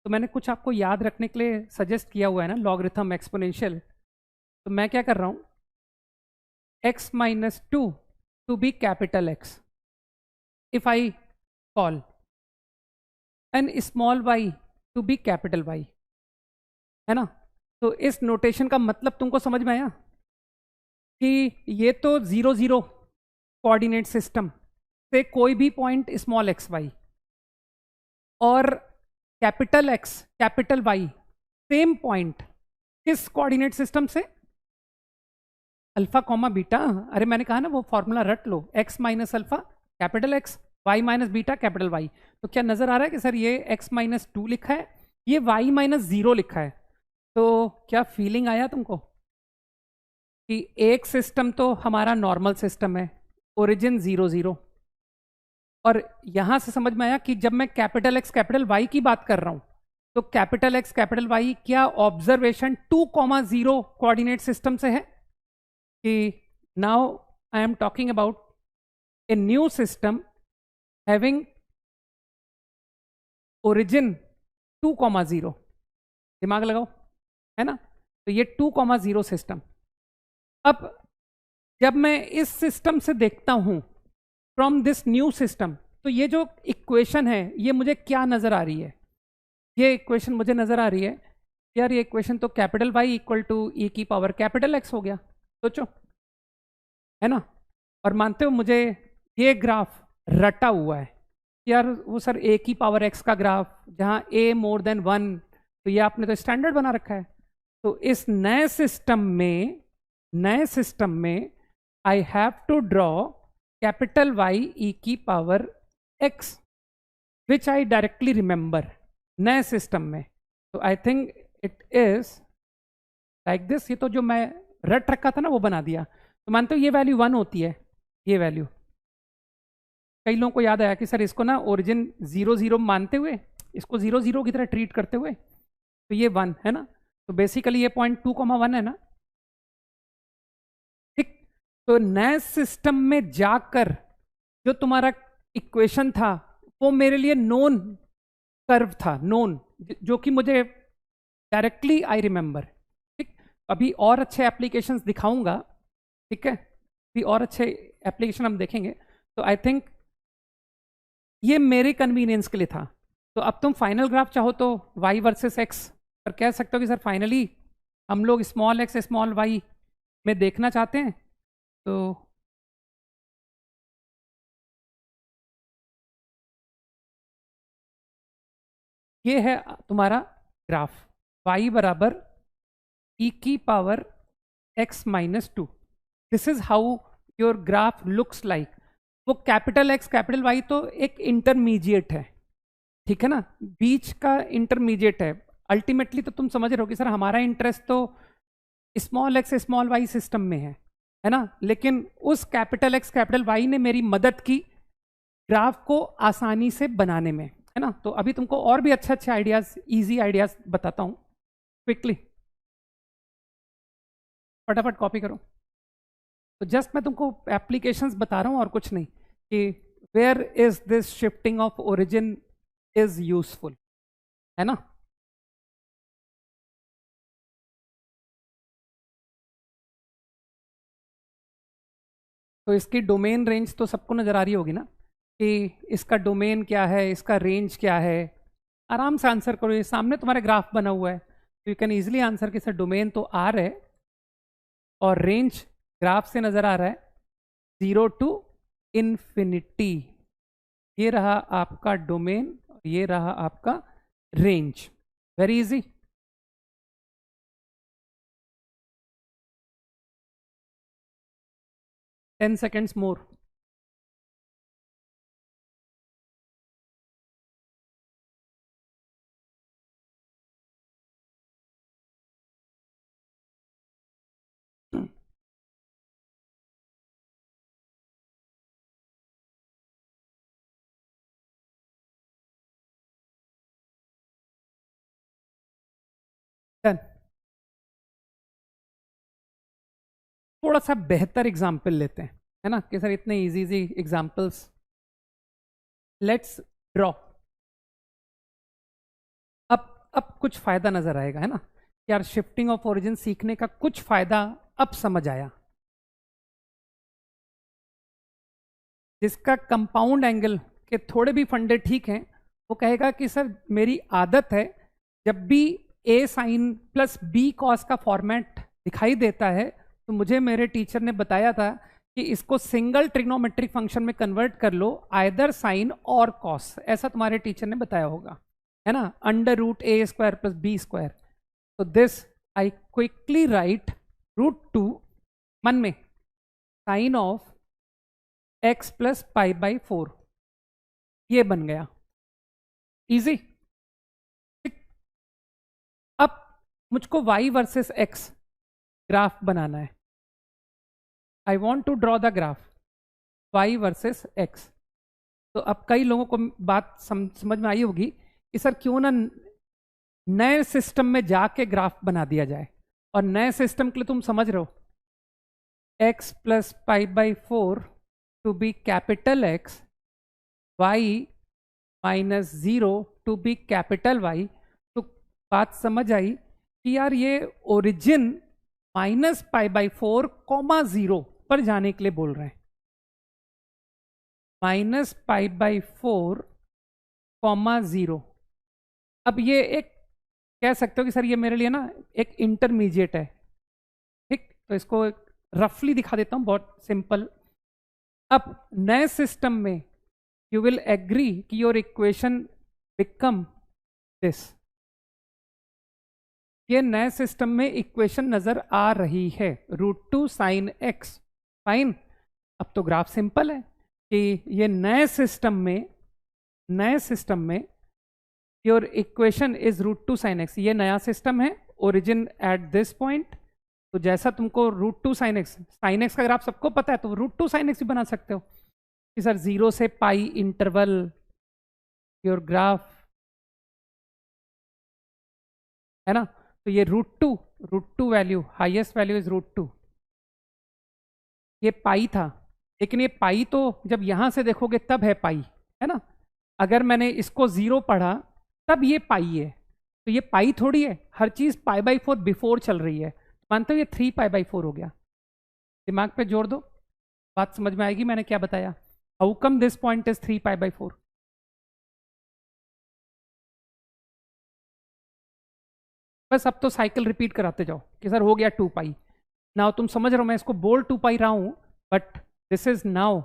तो मैंने कुछ आपको याद रखने के लिए सजेस्ट किया हुआ है ना, लॉगरिथम, एक्सपोनेंशियल। तो मैं क्या कर रहा हूं, x minus two to be capital X, if I call and small y to be capital y, है ना। तो इस नोटेशन का मतलब तुमको समझ में आया कि ये तो 0 0 कोऑर्डिनेट सिस्टम से कोई भी पॉइंट स्मॉल एक्स वाई, और capital X capital Y same point किस कोऑर्डिनेट सिस्टम से? Alpha comma beta. अरे मैंने कहा ना वो फॉर्मूला रट लो, x minus alpha capital X, y minus beta capital Y. तो क्या नजर आ रहा है कि सर ये x माइनस टू लिखा है, ये y माइनस जीरो लिखा है। तो क्या फीलिंग आया तुमको कि एक सिस्टम तो हमारा नॉर्मल सिस्टम है, ओरिजिन 0 0, और यहां से समझ में आया कि जब मैं कैपिटल एक्स कैपिटल वाई की बात कर रहा हूं, तो कैपिटल एक्स कैपिटल वाई क्या ऑब्जर्वेशन 2,0 कोऑर्डिनेट सिस्टम से है? कि now I am talking about a new system having origin 2,0। दिमाग लगाओ, है ना। तो ये 2,0 सिस्टम। अब जब मैं इस सिस्टम से देखता हूं फ्रॉम दिस न्यू सिस्टम, तो ये जो इक्वेशन है ये मुझे क्या नजर आ रही है? ये इक्वेशन मुझे नजर आ रही है यार, ये इक्वेशन तो कैपिटल वाई इक्वल टू ई की पावर कैपिटल एक्स हो गया। सोचो, है ना। और मानते हो मुझे ये ग्राफ रटा हुआ है यार, वो सर ए की पावर एक्स का ग्राफ जहां ए मोर देन 1, तो ये आपने तो स्टैंडर्ड बना रखा है। तो इस नए सिस्टम में I have to draw capital Y e की power x, which I directly remember नए सिस्टम में। तो I think it is like this. ये तो जो मैं रट रखा था ना वो बना दिया। तो मानते हो ये वैल्यू 1 होती है, ये वैल्यू कई लोगों को याद आया कि सर इसको ना ओरिजिन 0 0 मानते हुए, इसको 0 0 की तरह ट्रीट करते हुए, तो ये 1 है ना, तो बेसिकली ये पॉइंट 2,1 है ना, ठीक। तो नए सिस्टम में जाकर जो तुम्हारा इक्वेशन था वो मेरे लिए नोन कर्व था, नोन, जो कि मुझे डायरेक्टली आई रिमेंबर, ठीक। अभी और अच्छे एप्लीकेशंस दिखाऊंगा, ठीक है, अभी और अच्छे एप्लीकेशन हम देखेंगे। तो आई थिंक ये मेरे कन्वीनियंस के लिए था। तो अब तुम फाइनल ग्राफ चाहो तो y वर्सेस x पर कह सकते हो कि सर फाइनली हम लोग स्मॉल x स्मॉल y में देखना चाहते हैं। तो ये है तुम्हारा ग्राफ, y बराबर e की power x minus 2। This is how your graph looks like. वो कैपिटल X कैपिटल Y तो एक इंटरमीडिएट है, ठीक है ना, बीच का इंटरमीडिएट है। अल्टीमेटली तो तुम समझ रहे हो कि सर हमारा इंटरेस्ट तो small x small y system में है ना, लेकिन उस कैपिटल X कैपिटल Y ने मेरी मदद की ग्राफ को आसानी से बनाने में, है ना। तो अभी तुमको और भी अच्छे अच्छे आइडियाज, इजी आइडियाज बताता हूं क्विकली, फटाफट कॉपी करो। तो जस्ट मैं तुमको एप्लीकेशंस बता रहा हूं और कुछ नहीं, कि where is this shifting of origin is useful, है ना। तो इसकी डोमेन रेंज तो सबको नजर आ रही होगी ना, कि इसका डोमेन क्या है, इसका रेंज क्या है। आराम से आंसर करो, ये सामने तुम्हारे ग्राफ बना हुआ है, तो यू कैन इजीली आंसर कि सर डोमेन तो आर है और रेंज ग्राफ से नजर आ रहा है 0 टू इन्फिनिटी। ये रहा आपका डोमेन, ये रहा आपका range. Very easy. Ten seconds more. Done. थोड़ा सा बेहतर एग्जाम्पल लेते हैं, है ना, कि सर इतने easy easy examples. Let's draw. अब कुछ फायदा नजर आएगा, है ना, यार शिफ्टिंग ऑफ ओरिजिन सीखने का कुछ फायदा अब समझ आया। जिसका कंपाउंड एंगल के थोड़े भी फंडे ठीक हैं, वो कहेगा कि सर मेरी आदत है जब भी ए साइन प्लस बी कॉस का फॉर्मेट दिखाई देता है, तो मुझे मेरे टीचर ने बताया था कि इसको सिंगल ट्रिग्नोमेट्रिक फंक्शन में कन्वर्ट कर लो, आइदर साइन और कॉस। ऐसा तुम्हारे टीचर ने बताया होगा, है ना, under root a square plus b square. तो दिस आई क्विकली राइट √2 मन में sine of x plus pi by 4, ये बन गया इजी। अब मुझको y वर्सेस x ग्राफ बनाना है। I want to draw the graph y versus x। तो अब कई लोगों को बात समझ में आई होगी कि सर क्यों ना नए सिस्टम में जाके ग्राफ बना दिया जाए। और नए सिस्टम के लिए तुम समझ रहे हो x plus pi by 4 to be capital X, y minus 0 to be capital Y। तो बात समझ आई कि यार ये origin minus pi by 4 comma 0 पर जाने के लिए बोल रहे हैं। Minus pi by 4 comma 0। अब ये एक कह सकते हो कि सर ये मेरे लिए ना एक इंटरमीडिएट है, ठीक। तो इसको रफली दिखा देता हूं, बहुत सिंपल। अब नए सिस्टम में यू विल एग्री कि योर इक्वेशन बिकम दिस। ये नए सिस्टम में इक्वेशन नजर आ रही है √2 साइन x। फाइन। अब तो ग्राफ सिंपल है कि ये नए सिस्टम में your equation is √2 sine x। ये नया सिस्टम है, ओरिजिन एट दिस पॉइंट। तो जैसा तुमको √2 साइन x का ग्राफ सबको पता है, तो √2 साइन x भी बना सकते हो। कि सर 0 से पाई इंटरवल योर ग्राफ, है ना? तो ये root two value, highest value is root 2, ये पाई था। लेकिन ये पाई तो जब यहां से देखोगे तब है पाई, है ना? अगर मैंने इसको 0 पढ़ा तब ये पाई है, तो ये पाई थोड़ी है, हर चीज पाई/4 बिफोर चल रही है। मानते हो ये 3 पाई/4 हो गया। दिमाग पे जोड़ दो, बात समझ में आएगी मैंने क्या बताया। How come this point is 3 पाई/4? बस अब तो साइकिल रिपीट कराते जाओ कि सर हो गया 2 पाई। नाउ तुम समझ रहे हो मैं इसको बोल 2 पाई रहा हूं, but this is now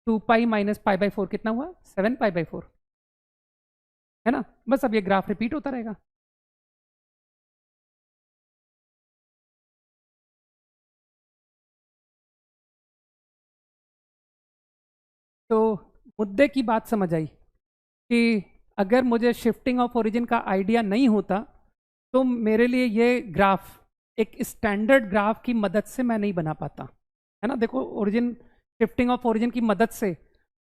2 pi minus पाई/4 कितना हुआ? 7 पाई/4, है ना? बस अब ये ग्राफ रिपीट होता रहेगा। तो मुद्दे की बात समझ आई कि अगर मुझे शिफ्टिंग ऑफ ओरिजिन का आइडिया नहीं होता तो मेरे लिए ये ग्राफ एक स्टैंडर्ड ग्राफ की मदद से मैं नहीं बना पाता, है ना? देखो ओरिजिन, शिफ्टिंग ऑफ ओरिजिन की मदद से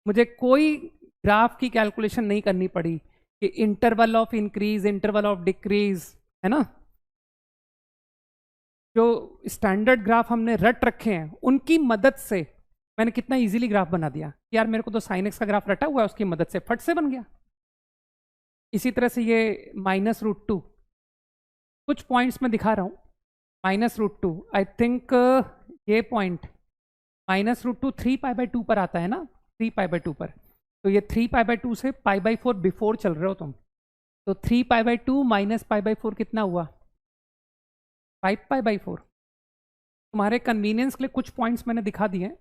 मुझे कोई ग्राफ की कैलकुलेशन नहीं करनी पड़ी कि interval of increase, interval of decrease, है ना? जो स्टैंडर्ड ग्राफ हमने रट रखे हैं उनकी मदद से मैंने कितना इजीली ग्राफ बना दिया। यार मेरे को तो साइन एक्स का ग्राफ रटा हुआ है, उसकी मदद से फट से बन गया। इसी तरह से ये -√2, कुछ पॉइंट्स में दिखा रहा हूँ। -√2 आई थिंक ये पॉइंट -√2 3 पाई/2 पर आता है ना, 3 पाई/2 पर। तो ये 3 पाई/2 से पाई/4 बिफोर चल रहे हो तुम, तो 3 पाई/2 माइनस पाई/4 कितना हुआ? 5 पाई/4। तुम्हारे कन्वीनियंस के लिए कुछ पॉइंट्स मैंने दिखा दिए हैं।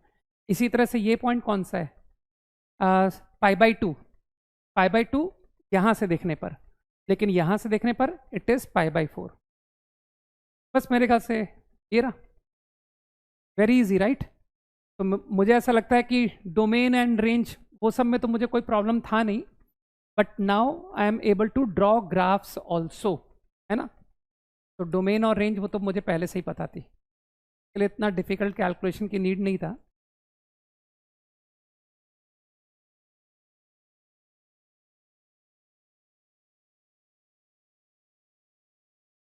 इसी तरह से ये पॉइंट कौन सा है? पाई/2, पाई/2 यहाँ से देखने पर, लेकिन यहाँ से देखने पर इट इज़ पाई/4। बस मेरे ख्याल से ये रहा, वेरी इजी राइट? तो मुझे ऐसा लगता है कि डोमेन एंड रेंज वो सब में तो मुझे कोई प्रॉब्लम था नहीं, but now I am able to draw graphs also, है ना? तो डोमेन और रेंज वो तो मुझे पहले से ही पता थी, इसके लिए इतना डिफिकल्ट कैलकुलेशन की नीड नहीं था।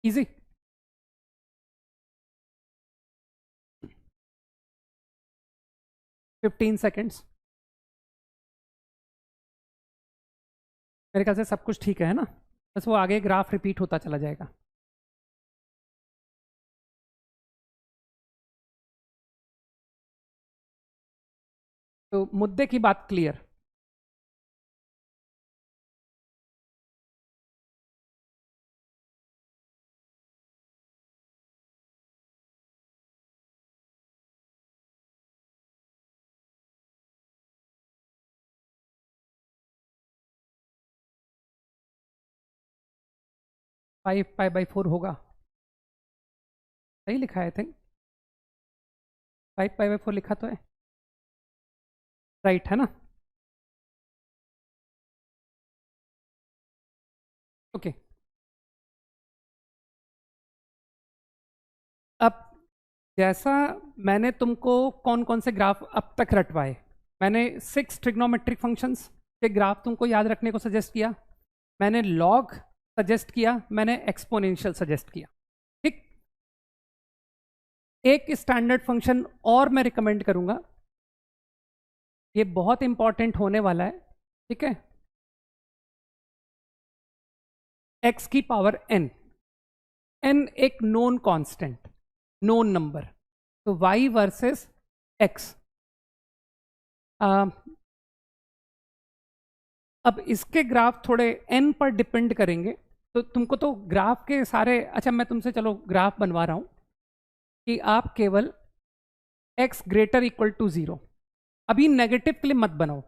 इजी। 15 सेकेंड्स। मेरे ख्याल से सब कुछ ठीक है ना? बस वो आगे ग्राफ रिपीट होता चला जाएगा। तो मुद्दे की बात क्लियर? फाइव पाई/4 होगा, सही लिखा है आई थिंक। 5 पाई/4 लिखा तो है, राइट है ना? ओके। अब जैसा मैंने तुमको कौन कौन से ग्राफ अब तक रटवाए, मैंने 6 ट्रिग्नोमेट्रिक फंक्शंस के ग्राफ तुमको याद रखने को सजेस्ट किया, मैंने लॉग सजेस्ट किया, मैंने एक्सपोनेंशियल सजेस्ट किया, ठीक? एक स्टैंडर्ड फंक्शन और मैं रिकमेंड करूंगा, ये बहुत इंपॉर्टेंट होने वाला है, ठीक है? x की पावर n, n एक नोन कांस्टेंट, नोन नंबर, तो y वर्सेस x। अब इसके ग्राफ थोड़े n पर डिपेंड करेंगे, तो तुमको तो ग्राफ के सारे, अच्छा मैं तुमसे चलो ग्राफ बनवा रहा हूं कि आप केवल x ग्रेटर इक्वल टू 0, अभी नेगेटिव के लिए मत बनाओ,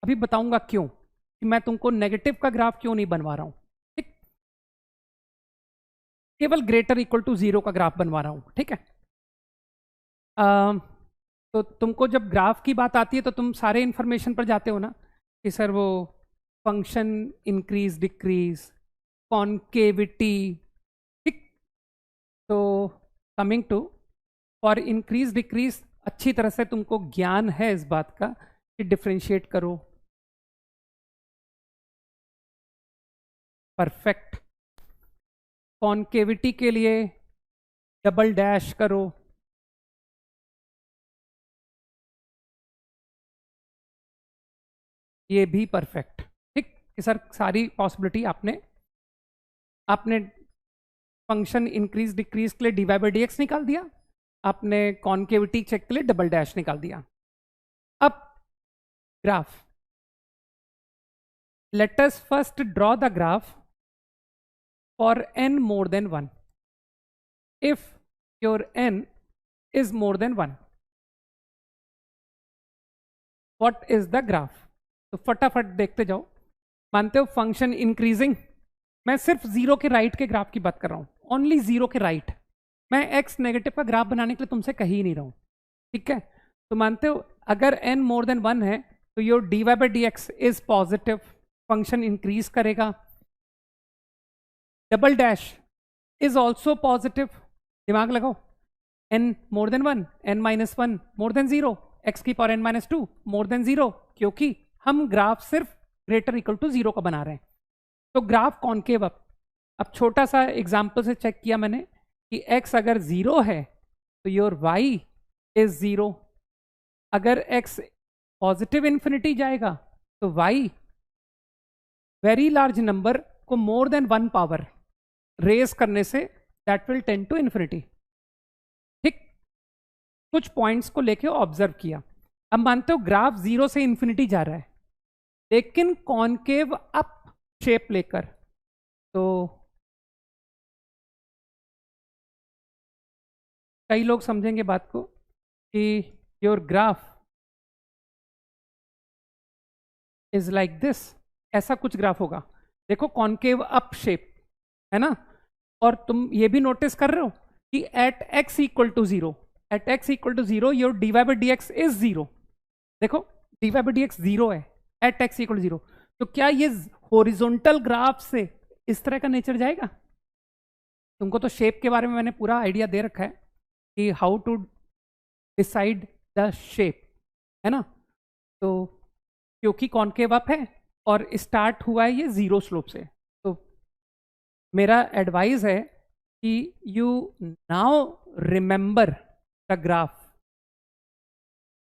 अभी बताऊंगा क्यों कि मैं तुमको नेगेटिव का ग्राफ क्यों नहीं बनवा रहा हूं, ठीक? केवल ग्रेटर इक्वल टू 0 का ग्राफ बनवा रहा हूं, ठीक है? तो तुमको जब ग्राफ की बात आती है तो तुम सारे इंफॉर्मेशन पर जाते हो ना कि सर वो फंक्शन इंक्रीज डिक्रीज, कॉन्केविटी, ठीक? तो coming to for increase decrease अच्छी तरह से तुमको ज्ञान है इस बात का कि डिफरेंशिएट करो, परफेक्ट। कॉन्केविटी के लिए डबल डैश करो, ये भी परफेक्ट। ठीक कि सर सारी पॉसिबिलिटी आपने फंक्शन इंक्रीज डिक्रीज के लिए dy बाई डी एक्स निकाल दिया, आपने कॉन्केविटी चेक के लिए डबल डैश निकाल दिया। अब graph, let us first draw the graph for n more than 1. If your n is more than 1, what is the graph? तो फटाफट देखते जाओ। मानते हो फंक्शन इंक्रीजिंग, मैं सिर्फ जीरो के राइट के ग्राफ की बात कर रहा हूं, ओनली जीरो के राइट। मैं एक्स नेगेटिव का ग्राफ बनाने के लिए तुमसे कही ही नहीं रहा हूं, ठीक है। तो मानते हो अगर n मोर देन 1 है तो your dy by d x is positive, function increase करेगा। Double dash is also positive, दिमाग लगाओ। n more than 1, n minus 1 more than 0, x की power n minus 2 more than 0, क्योंकि हम ग्राफ सिर्फ greater equal to 0 का बना रहे हैं। तो ग्राफ कॉन्केव। अब छोटा सा एग्जाम्पल से चेक किया मैंने कि x अगर 0 है तो योर y इज 0, अगर x पॉजिटिव इंफिनिटी जाएगा तो y वेरी लार्ज नंबर को मोर देन 1 पावर रेज करने से that will tend to infinity. ठीक, कुछ पॉइंट्स को लेके ऑब्जर्व किया। अब मानते हो ग्राफ 0 से इन्फिनिटी जा रहा है लेकिन कॉन्केव अप शेप लेकर, तो कई लोग समझेंगे बात को कि your graph is like this, ऐसा कुछ ग्राफ होगा। देखो कॉन्केव अप शेप है ना, और तुम ये भी नोटिस कर रहे हो कि at x equal to 0, at x equal to 0 your dy by d x is 0। देखो dy बाई डी एक्स 0 है एट x इक्वल टू 0, तो क्या ये हॉरिजॉन्टल ग्राफ से इस तरह का नेचर जाएगा? तुमको तो शेप के बारे में मैंने पूरा आइडिया दे रखा है कि how to decide the shape, है ना। तो क्योंकि कॉन्केव अप है और स्टार्ट हुआ है ये 0 स्लोप से, तो मेरा एडवाइस है कि you now remember the graph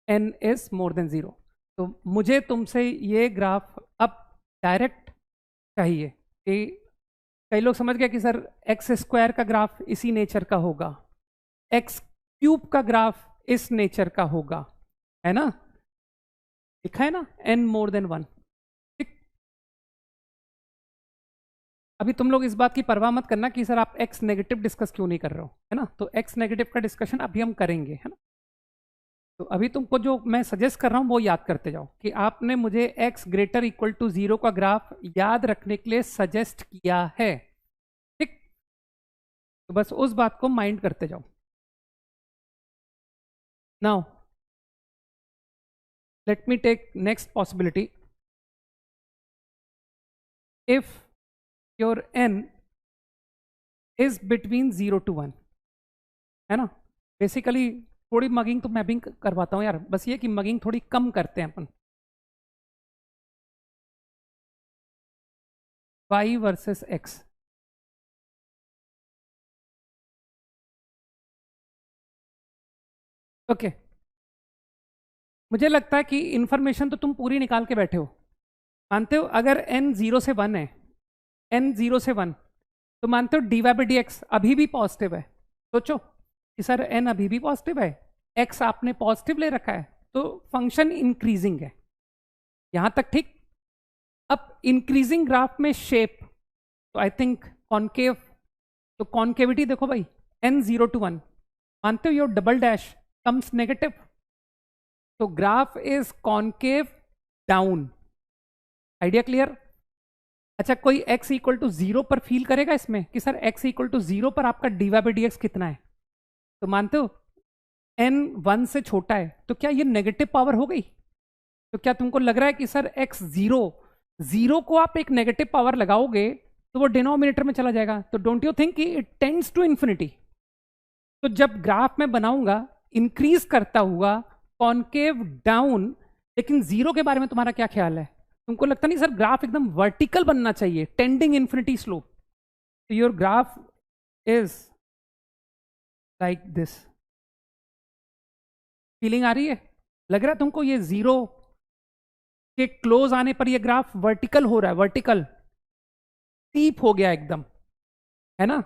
n is more than 0। तो मुझे तुमसे ये ग्राफ अब डायरेक्ट चाहिए कि कई लोग समझ गए कि सर एक्स स्क्वायर का ग्राफ इसी नेचर का होगा, एक्स क्यूब का ग्राफ इस नेचर का होगा, है ना, लिखा है ना n मोर देन 1। अभी तुम लोग इस बात की परवाह मत करना कि सर आप x नेगेटिव डिस्कस क्यों नहीं कर रहे हो, है ना। तो x नेगेटिव का डिस्कशन अभी हम करेंगे, है ना। तो अभी तुमको जो मैं सजेस्ट कर रहा हूं वो याद करते जाओ कि आपने मुझे x ग्रेटर इक्वल टू 0 का ग्राफ याद रखने के लिए सजेस्ट किया है, ठीक। तो बस उस बात को माइंड करते जाओ। Now let me take next possibility. If your n is between 0 to 1, है ना। बेसिकली थोड़ी मगिंग तो मैं भी करवाता हूं यार, बस ये कि मगिंग थोड़ी कम करते हैं अपन। y versus x, okay. मुझे लगता है कि इंफॉर्मेशन तो तुम पूरी निकाल के बैठे हो। मानते हो अगर n 0 से 1 है, n 0 से 1, तो मानते हो dy बाई डी एक्स अभी भी पॉजिटिव है। सोचो कि सर n अभी भी पॉजिटिव है, x आपने पॉजिटिव ले रखा है, तो फंक्शन इंक्रीजिंग है, यहां तक ठीक। अब इंक्रीजिंग ग्राफ में शेप, तो आई थिंक कॉन्केव, तो कॉन्केविटी देखो भाई n 0 to 1, मानते हो your double dash comes negative, तो graph is concave down. Idea clear? अच्छा, कोई x इक्वल टू 0 पर फील करेगा इसमें कि सर x इक्वल टू 0 पर आपका dy बाई डी एक्स कितना है? तो मानते हो n 1 से छोटा है, तो क्या ये नेगेटिव पावर हो गई? तो क्या तुमको लग रहा है कि सर x 0 को आप एक नेगेटिव पावर लगाओगे तो वो डिनोमिनेटर में चला जाएगा? तो डोंट यू थिंक कि इट टेंड्स टू इन्फिनिटी। तो जब ग्राफ में बनाऊंगा इंक्रीज करता हुआ कॉन्केव डाउन, लेकिन जीरो के बारे में तुम्हारा क्या ख्याल है? तुमको लगता नहीं सर ग्राफ एकदम वर्टिकल बनना चाहिए, टेंडिंग इन्फिनिटी स्लोप? तो your graph is like this. Feeling आ रही है? लग रहा है तुमको ये जीरो के क्लोज आने पर ये ग्राफ वर्टिकल हो रहा है, वर्टिकल स्टीप हो गया एकदम, है ना?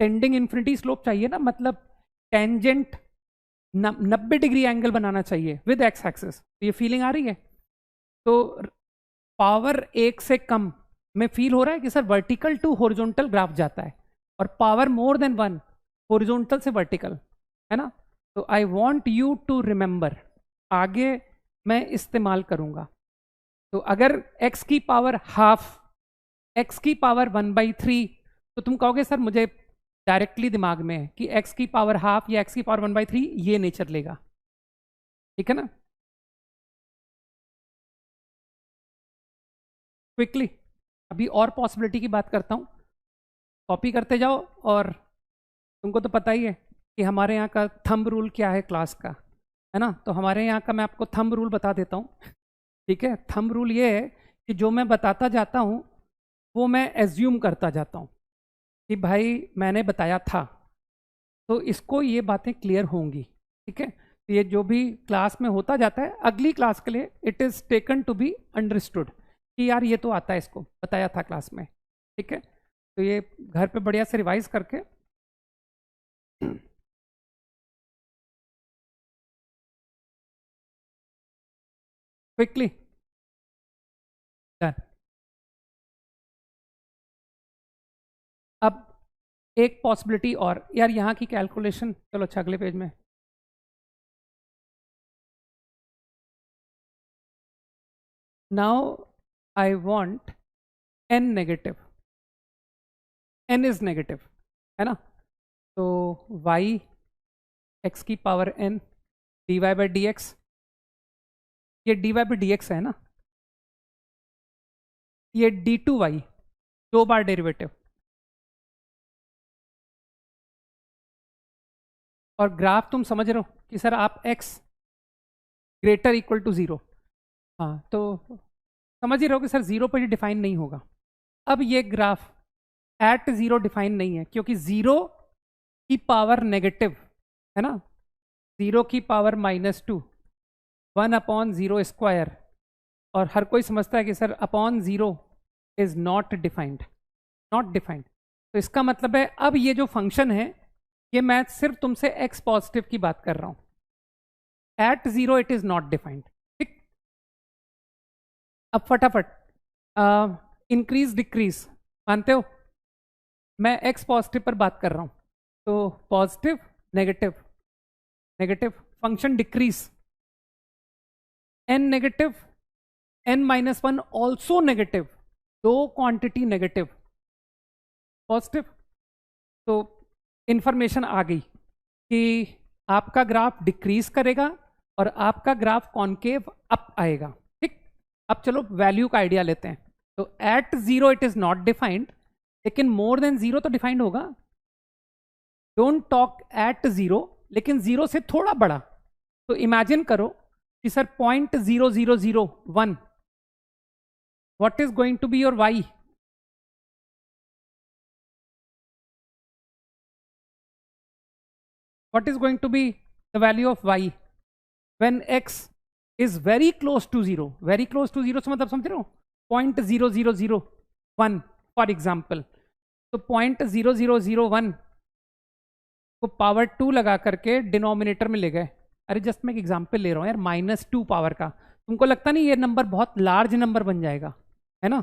टेंडिंग इन्फिनिटी स्लोप चाहिए ना, मतलब टेंजेंट 90 डिग्री एंगल बनाना चाहिए विद एक्स एक्सिस। तो ये फीलिंग आ रही है? तो पावर 1 से कम में फील हो रहा है कि sir vertical to horizontal graph जाता है, और पावर मोर देन 1 हॉरिजॉन्टल से वर्टिकल, है ना? तो I want you to remember, आगे मैं इस्तेमाल करूंगा। तो अगर x की पावर हाफ, x की पावर 1/3, तो तुम कहोगे सर मुझे डायरेक्टली दिमाग में है कि x की पावर हाफ या x की पावर 1/3 ये नेचर लेगा, ठीक है ना? क्विकली अभी और पॉसिबिलिटी की बात करता हूं, कॉपी करते जाओ। और तुमको तो पता ही है कि हमारे यहाँ का थंब रूल क्या है क्लास का, है ना? तो हमारे यहाँ का मैं आपको थंब रूल बता देता हूँ, ठीक है? थंब रूल ये है कि जो मैं बताता जाता हूँ वो मैं एज्यूम करता जाता हूँ कि भाई मैंने बताया था, तो इसको ये बातें क्लियर होंगी, ठीक है? तो ये जो भी क्लास में होता जाता है, अगली क्लास के लिए it is taken to be understood कि यार ये तो आता है, इसको बताया था क्लास में, ठीक है? तो ये घर पे बढ़िया से रिवाइज करके क्विकली डन। अब एक पॉसिबिलिटी और, यार यहाँ की कैलकुलेशन, चलो अच्छा अगले पेज में। Now I want n negative, n is negative, है ना? तो y x की power n dy by d x, ये dy बाई डी एक्स है ना, ये d2y, 2 बार डेरिवेटिव, और ग्राफ तुम समझ रहे हो कि सर आप x ग्रेटर इक्वल टू 0, हाँ तो समझ ही रहो कि सर 0 पर ये डिफाइन नहीं होगा। अब ये ग्राफ एट 0 डिफाइन नहीं है, क्योंकि 0 की पावर नेगेटिव, है ना, 0 की पावर -2, 1/0 स्क्वायर, और हर कोई समझता है कि sir upon 0 is not defined, not defined. तो इसका मतलब है अब ये जो फंक्शन है, ये मैं सिर्फ तुमसे x पॉजिटिव की बात कर रहा हूं, at 0 it is not defined, ठीक? अब फटाफट इंक्रीज डिक्रीज, मानते हो? मैं x पॉजिटिव पर बात कर रहा हूं, तो positive negative, negative, function decrease, n negative, n-1 also negative, दो क्वांटिटी नेगेटिव, पॉजिटिव। तो इंफॉर्मेशन आ गई कि आपका ग्राफ डिक्रीज करेगा और आपका ग्राफ कॉन्केव अप आएगा, ठीक? अब चलो वैल्यू का आइडिया लेते हैं। तो at 0 it is not defined, लेकिन मोर देन 0 तो डिफाइंड होगा। डोंट टॉक एट 0, लेकिन 0 से थोड़ा बड़ा। तो इमेजिन करो कि sir 0.0001, what is going to be your y? What is going to be the value of y when x is very close to 0? Very close to 0 से मतलब समझ रहे हो? 0.0001 फॉर एग्जाम्पल। तो 0.0001 को पावर 2 लगा करके डिनोमिनेटर में ले गए। अरे जस्ट मैं एक एग्जाम्पल ले रहा हूँ यार, -2 पावर का। तुमको लगता नहीं ये नंबर बहुत लार्ज नंबर बन जाएगा, है ना?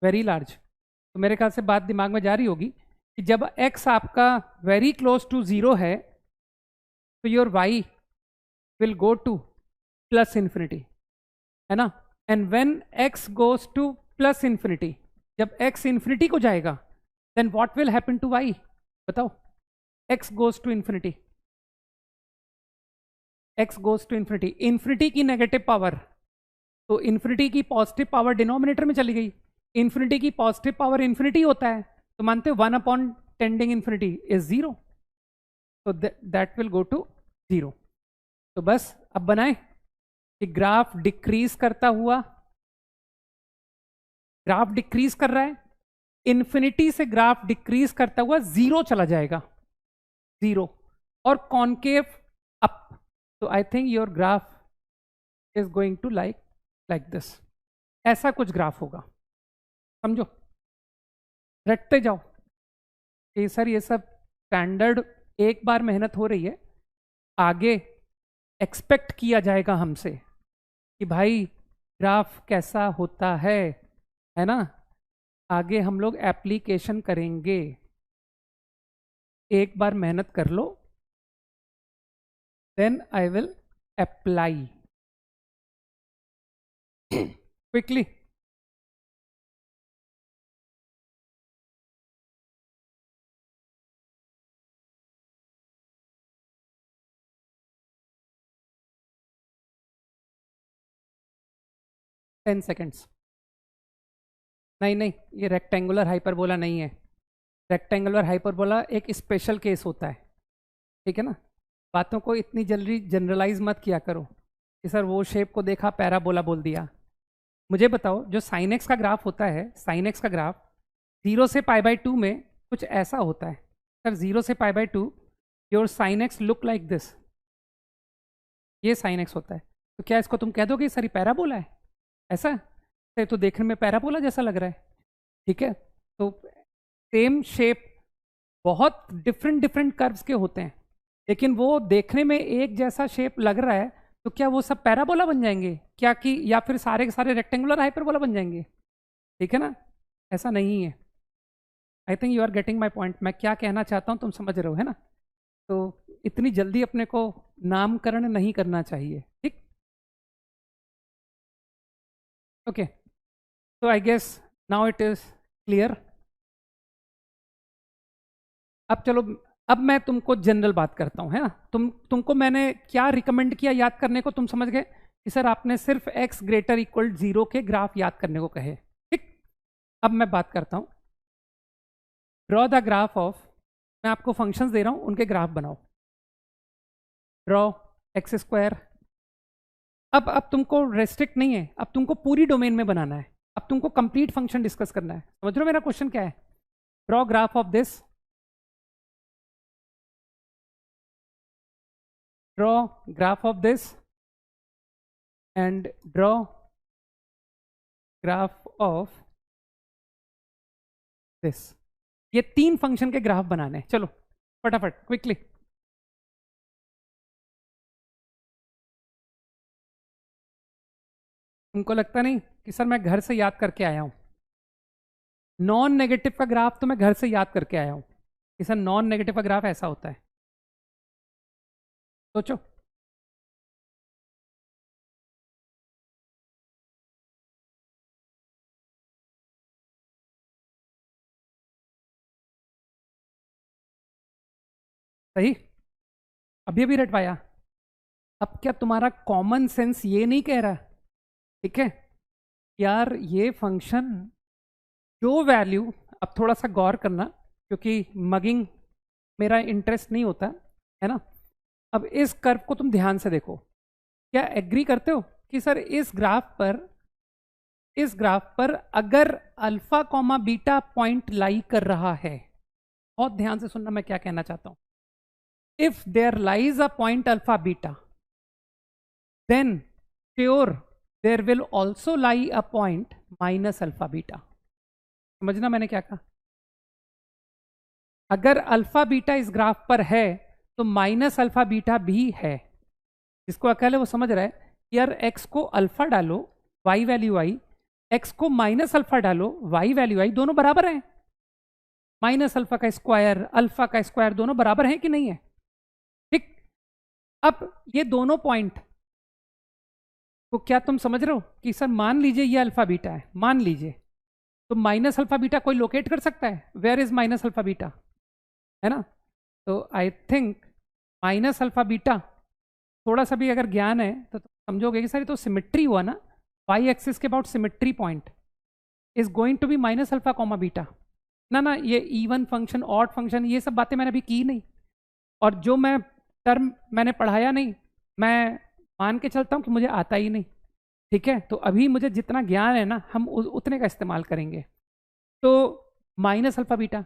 Very large. तो मेरे ख्याल से बात दिमाग में जा रही होगी कि जब x आपका वेरी क्लोज टू 0 है, तो your y will go to plus infinity, है ना? And when x goes to plus infinity, जब x इन्फिनिटी को जाएगा, then what will happen to y? बताओ। x goes to infinity, x goes to infinity, infinity की negative power, तो infinity की positive power denominator में चली गई। इन्फिनिटी की पॉजिटिव पावर इन्फिनिटी होता है, तो मानते हो 1 टेंडिंग इन्फिनिटी इज 0, तो दैट विल गो टू 0। तो बस अब बनाए कि ग्राफ डिक्रीज करता हुआ, ग्राफ डिक्रीज कर रहा है, इन्फिनिटी से ग्राफ डिक्रीज करता हुआ जीरो चला जाएगा, जीरो, और कॉन्केव अप। तो I think your graph is going to like this, ऐसा कुछ ग्राफ होगा, समझो, रटते जाओ कि सर ये सब स्टैंडर्ड, एक बार मेहनत हो रही है, आगे एक्सपेक्ट किया जाएगा हमसे कि भाई ग्राफ कैसा होता है ना, आगे हम लोग एप्लीकेशन करेंगे, एक बार मेहनत कर लो, then I will apply quickly. Ten seconds. नहीं नहीं, ये रेक्टेंगुलर हाइपरबोला नहीं है, रेक्टेंगुलर हाइपरबोला एक स्पेशल केस होता है, ठीक है ना। बातों को इतनी जल्दी जनरलाइज मत किया करो कि सर वो शेप को देखा पैराबोला बोल दिया। मुझे बताओ, जो साइन एक्स का ग्राफ होता है, साइन एक्स का ग्राफ 0 से π/2 में कुछ ऐसा होता है। सर 0 से π/2 your sine x look like this, ये साइन एक्स होता है। तो क्या इसको तुम कह दोगे सर ये पैराबोला है? ऐसा है तो देखने में पैराबोला जैसा लग रहा है, ठीक है। तो सेम शेप बहुत डिफरेंट डिफरेंट कर्व्स के होते हैं, लेकिन वो देखने में एक जैसा शेप लग रहा है, तो क्या वो सब पैराबोला बन जाएंगे क्या, कि या फिर सारे के सारे रेक्टेंगुलर हाइपरबोला बन जाएंगे? ठीक है ना, ऐसा नहीं है। I think you are getting my point, मैं क्या कहना चाहता हूँ तुम समझ रहे हो, है ना। तो इतनी जल्दी अपने को नामकरण नहीं करना चाहिए, ठीक। ओके, तो I guess now it is clear. अब चलो, अब मैं तुमको जनरल बात करता हूँ, है ना। तुमको मैंने क्या रिकमेंड किया याद करने को, तुम समझ गए कि सर आपने सिर्फ x ग्रेटर इक्वल 0 के ग्राफ याद करने को कहे, ठीक। अब मैं बात करता हूँ, ड्रॉ द ग्राफ ऑफ, मैं आपको फंक्शंस दे रहा हूँ, उनके ग्राफ बनाओ। Draw x²। अब तुमको रेस्ट्रिक्ट नहीं है, अब तुमको पूरी डोमेन में बनाना है, अब तुमको कंप्लीट फंक्शन डिस्कस करना है। समझ रहे हो मेरा क्वेश्चन क्या है? Draw graph of this, draw graph of this and draw graph of this। ये 3 फंक्शन के ग्राफ बनाने, चलो फटाफट क्विकली। उनको लगता नहीं कि सर मैं घर से याद करके आया हूं, नॉन नेगेटिव का ग्राफ तो मैं घर से याद करके आया हूं कि सर नॉन नेगेटिव का ग्राफ ऐसा होता है। सोचो, सही, अभी अभी रट पाया। अब क्या तुम्हारा कॉमन सेंस ये नहीं कह रहा, ठीक है यार, ये फंक्शन जो वैल्यू, अब थोड़ा सा गौर करना क्योंकि मगिंग मेरा इंटरेस्ट नहीं होता, है ना। अब इस कर्व को तुम ध्यान से देखो, क्या एग्री करते हो कि सर इस ग्राफ पर अगर अल्फा कॉमा बीटा पॉइंट लाई कर रहा है, बहुत ध्यान से सुनना मैं क्या कहना चाहता हूं, if there lies a point alpha beta, then sure there will also lie a point minus alpha beta. समझना मैंने क्या कहा, अगर अल्फा बीटा इस ग्राफ पर है तो माइनस अल्फा बीटा भी है। जिसको अकल है वो समझ रहा है, यार एक्स को अल्फा डालो वाई वैल्यू आई, एक्स को माइनस अल्फा डालो वाई वैल्यू आई, दोनों बराबर हैं। माइनस अल्फा का स्क्वायर अल्फा का स्क्वायर दोनों बराबर हैं कि नहीं है, ठीक। अब ये दोनों पॉइंट को क्या तुम समझ रहे हो कि सर मान लीजिए ये अल्फा बीटा है, मान लीजिए, तो माइनस अल्फा बीटा कोई लोकेट कर सकता है, where is minus alpha beta, है ना। तो I think minus alpha beta, थोड़ा सा भी अगर ज्ञान है तो समझोगे कि सर ये तो सिमेट्री हुआ ना, वाई एक्सिस के about symmetry point is going to be minus alpha comma beta. ना ये इवन फंक्शन ऑड फंक्शन ये सब बातें मैंने अभी की नहीं, और जो मैं टर्म मैंने पढ़ाया नहीं मैं मान के चलता हूँ कि मुझे आता ही नहीं, ठीक है, तो अभी मुझे जितना ज्ञान है ना हम उतने का इस्तेमाल करेंगे। तो माइनस अल्फा बीटा,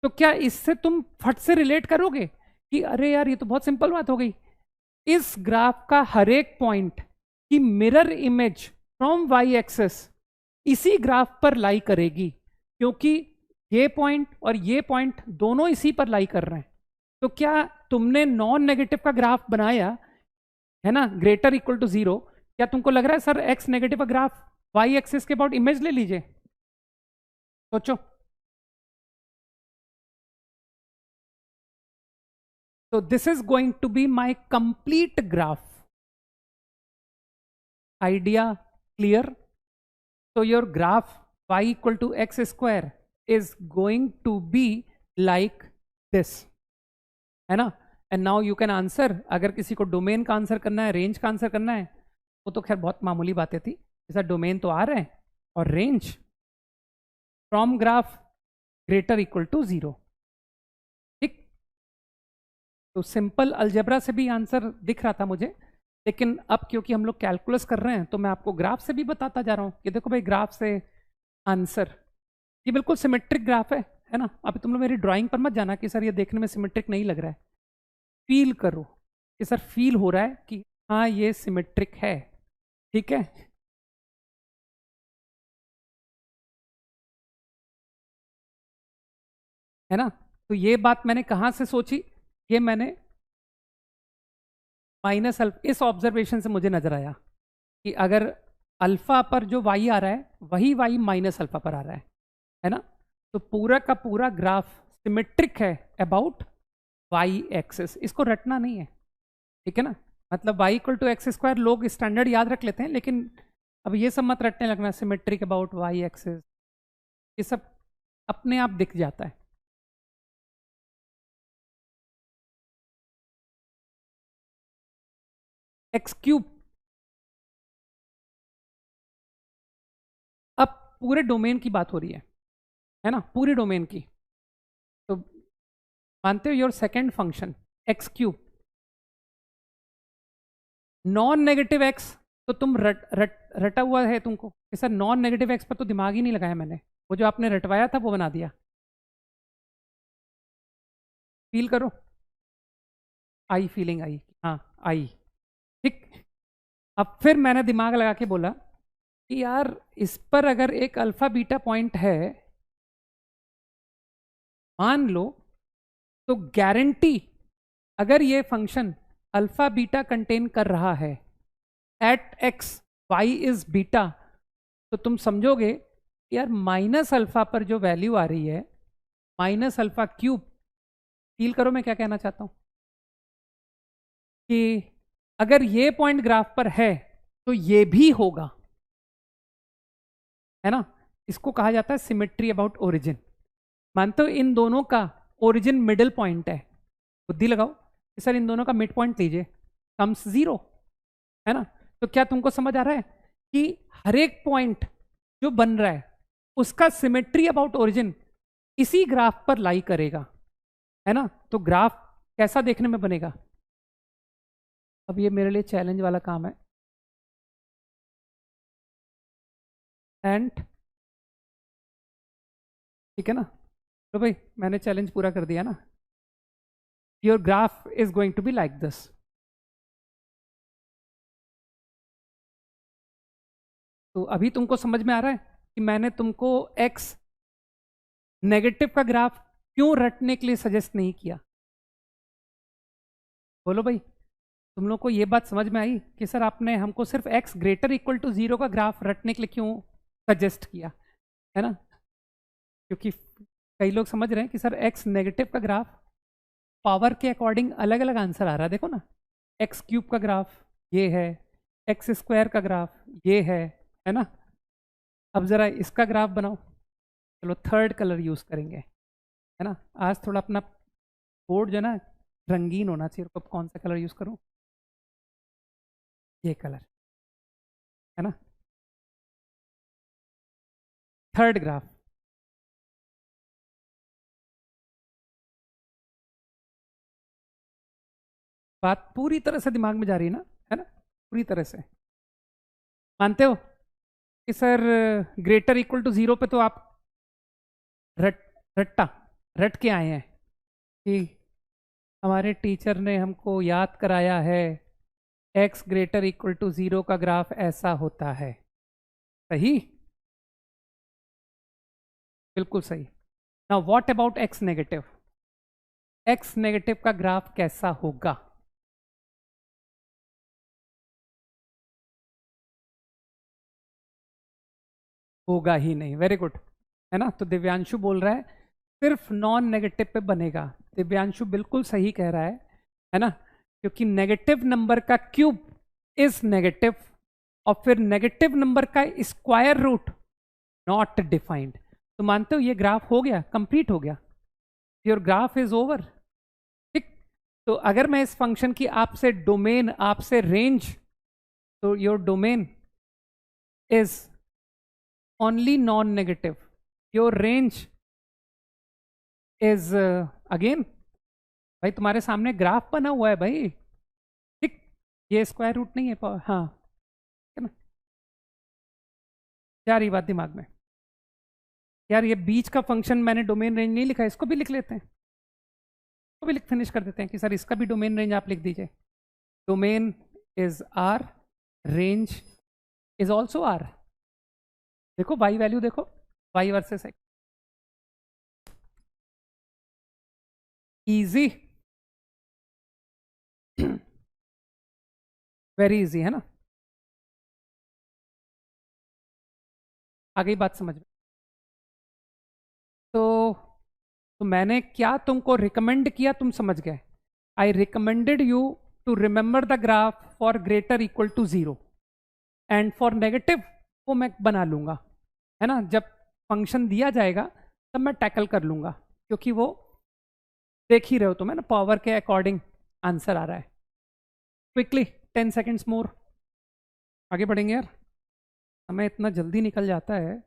तो क्या इससे तुम फट से रिलेट करोगे कि अरे यार ये तो बहुत सिंपल बात हो गई, इस ग्राफ का हर एक पॉइंट की mirror image from y axes इसी ग्राफ पर लाई करेगी, क्योंकि ये पॉइंट और ये पॉइंट दोनों इसी पर लाई कर रहे हैं। तो क्या तुमने नॉन नेगेटिव का ग्राफ बनाया है ना, ग्रेटर इक्वल टू जीरो, क्या तुमको लग रहा है सर एक्स नेगेटिव का ग्राफ वाई एक्सिस के अबाउट इमेज ले लीजिए? सोचो। तो this is going to be my complete graph. Idea clear? So your graph y equal to x square is going to be like this, है ना? And now you can answer, अगर किसी को domain का आंसर करना है, range का answer करना है, वो तो खैर बहुत मामूली बातें थी, जैसा डोमेन तो आ रहे हैं और range from graph greater equal to zero, ठीक? तो सिंपल अलजेब्रा से भी आंसर दिख रहा था मुझे, लेकिन अब क्योंकि हम लोग कैलकुलस कर रहे हैं तो मैं आपको ग्राफ से भी बताता जा रहा हूँ कि देखो भाई ग्राफ से आंसर, ये बिल्कुल सिमेट्रिक ग्राफ है ना? अभी तुम लोग मेरी ड्राइंग पर मत जाना कि सर ये देखने में सिमेट्रिक नहीं लग रहा है, फील करो कि सर फील हो रहा है कि हाँ ये सिमेट्रिक है, ठीक है ना? तो ये बात मैंने कहाँ से सोची, ये मैंने माइनस अल्फा इस ऑब्जर्वेशन से मुझे नजर आया कि अगर अल्फा पर जो वाई आ रहा है वही वाई माइनस अल्फा पर आ रहा है ना? तो पूरा का पूरा ग्राफ सिमेट्रिक है अबाउट वाई एक्सिस, इसको रटना नहीं है, ठीक है ना? मतलब y equal to x square लोग स्टैंडर्ड याद रख लेते हैं, लेकिन अब ये सब मत रटने लगना, सिमेट्रिक अबाउट वाई एक्सिस ये सब अपने आप दिख जाता है। एक्स क्यूब, अब पूरे डोमेन की बात हो रही है ना, पूरी डोमेन की। तो मानते हो your second function x cube non negative x, तो तुम रटा हुआ है तुमको कि सर नॉन नेगेटिव एक्स पर तो दिमाग ही नहीं लगाया मैंने, वो जो आपने रटवाया था वो बना दिया। फील करो, आई फीलिंग आई, हाँ आई, ठीक। अब फिर मैंने दिमाग लगा के बोला कि यार इस पर अगर एक अल्फा बीटा पॉइंट है मान लो, तो गारंटी अगर ये फंक्शन अल्फा बीटा कंटेन कर रहा है at x y is beta, तो तुम समझोगे यार माइनस अल्फा पर जो वैल्यू आ रही है माइनस अल्फा क्यूब, फील करो मैं क्या कहना चाहता हूं कि अगर ये पॉइंट ग्राफ पर है तो ये भी होगा, है ना? इसको कहा जाता है सिमेट्री अबाउट ओरिजिन। मानते हो इन दोनों का ओरिजिन मिडिल पॉइंट है, बुद्धि लगाओ कि सर इन दोनों का मिड पॉइंट लीजिए, कम्स जीरो, है ना? तो क्या तुमको समझ आ रहा है कि हर एक पॉइंट जो बन रहा है उसका सिमेट्री अबाउट ओरिजिन इसी ग्राफ पर लाई करेगा, है ना? तो ग्राफ कैसा देखने में बनेगा? अब ये मेरे लिए चैलेंज वाला काम है, एंड ठीक है ना? तो भाई मैंने चैलेंज पूरा कर दिया ना, your graph is going to be like this. तो अभी तुमको समझ में आ रहा है कि मैंने तुमको एक्स नेगेटिव का ग्राफ क्यों रटने के लिए सजेस्ट नहीं किया? बोलो भाई, तुम लोग को ये बात समझ में आई कि सर आपने हमको सिर्फ x greater equal to zero का ग्राफ रटने के लिए क्यों सजेस्ट किया, है ना? क्योंकि कई लोग समझ रहे हैं कि सर एक्स नेगेटिव का ग्राफ पावर के अकॉर्डिंग अलग अलग आंसर आ रहा है, देखो ना, एक्स क्यूब का ग्राफ ये है, एक्स स्क्वायर का ग्राफ ये है ना? अब जरा इसका ग्राफ बनाओ, चलो थर्ड कलर यूज करेंगे, है ना? आज थोड़ा अपना बोर्ड जो है ना रंगीन होना चाहिए, तो कौन सा कलर यूज करूं? ये कलर, है ना? थर्ड ग्राफ, बात पूरी तरह से दिमाग में जा रही है ना? है ना, पूरी तरह से मानते हो कि सर ग्रेटर इक्वल टू 0 पे तो आप रट रट्टा रट के आए हैं कि हमारे टीचर ने हमको याद कराया है x ग्रेटर इक्वल टू 0 का ग्राफ ऐसा होता है। सही, बिल्कुल सही। Now what about x negative? x negative का ग्राफ कैसा होगा? होगा ही नहीं। वेरी गुड, है ना। तो दिव्यांशु बोल रहा है सिर्फ नॉन नेगेटिव पे बनेगा। दिव्यांशु बिल्कुल सही कह रहा है ना, क्योंकि नेगेटिव नंबर का क्यूब इज नेगेटिव, और फिर नेगेटिव नंबर का स्क्वायर रूट नॉट डिफाइंड। तो मानते हो ये ग्राफ हो गया, कंप्लीट हो गया, योर ग्राफ इज ओवर। ठीक, तो अगर मैं इस फंक्शन की आपसे डोमेन, आपसे रेंज, तो your domain is only non negative, your range is again, भाई तुम्हारे सामने ग्राफ बना हुआ है भाई। ठीक, ये स्क्वायर रूट नहीं है, हाँ, है ना। क्या रही बात दिमाग में? यार ये बीच का फंक्शन मैंने डोमेन रेंज नहीं लिखा, इसको भी लिख लेते हैं, इसको भी लिख फिनिश कर देते हैं कि सर इसका भी डोमेन रेंज आप लिख दीजिए। Domain is R, range is also R. देखो वाई वैल्यू देखो, y versus x, easy, very easy, है ना। आ गई बात समझ में? तो मैंने क्या तुमको रिकमेंड किया, तुम समझ गए। I recommended you to remember the graph for greater equal to 0, and for negative वो मैं बना लूंगा, है ना। जब फंक्शन दिया जाएगा तब मैं टैकल कर लूंगा, क्योंकि वो देख ही रहे हो तुम, है ना, पावर के अकॉर्डिंग आंसर आ रहा है। क्विकली 10 सेकेंड्स मोर, आगे बढ़ेंगे यार, समय इतना जल्दी निकल जाता है।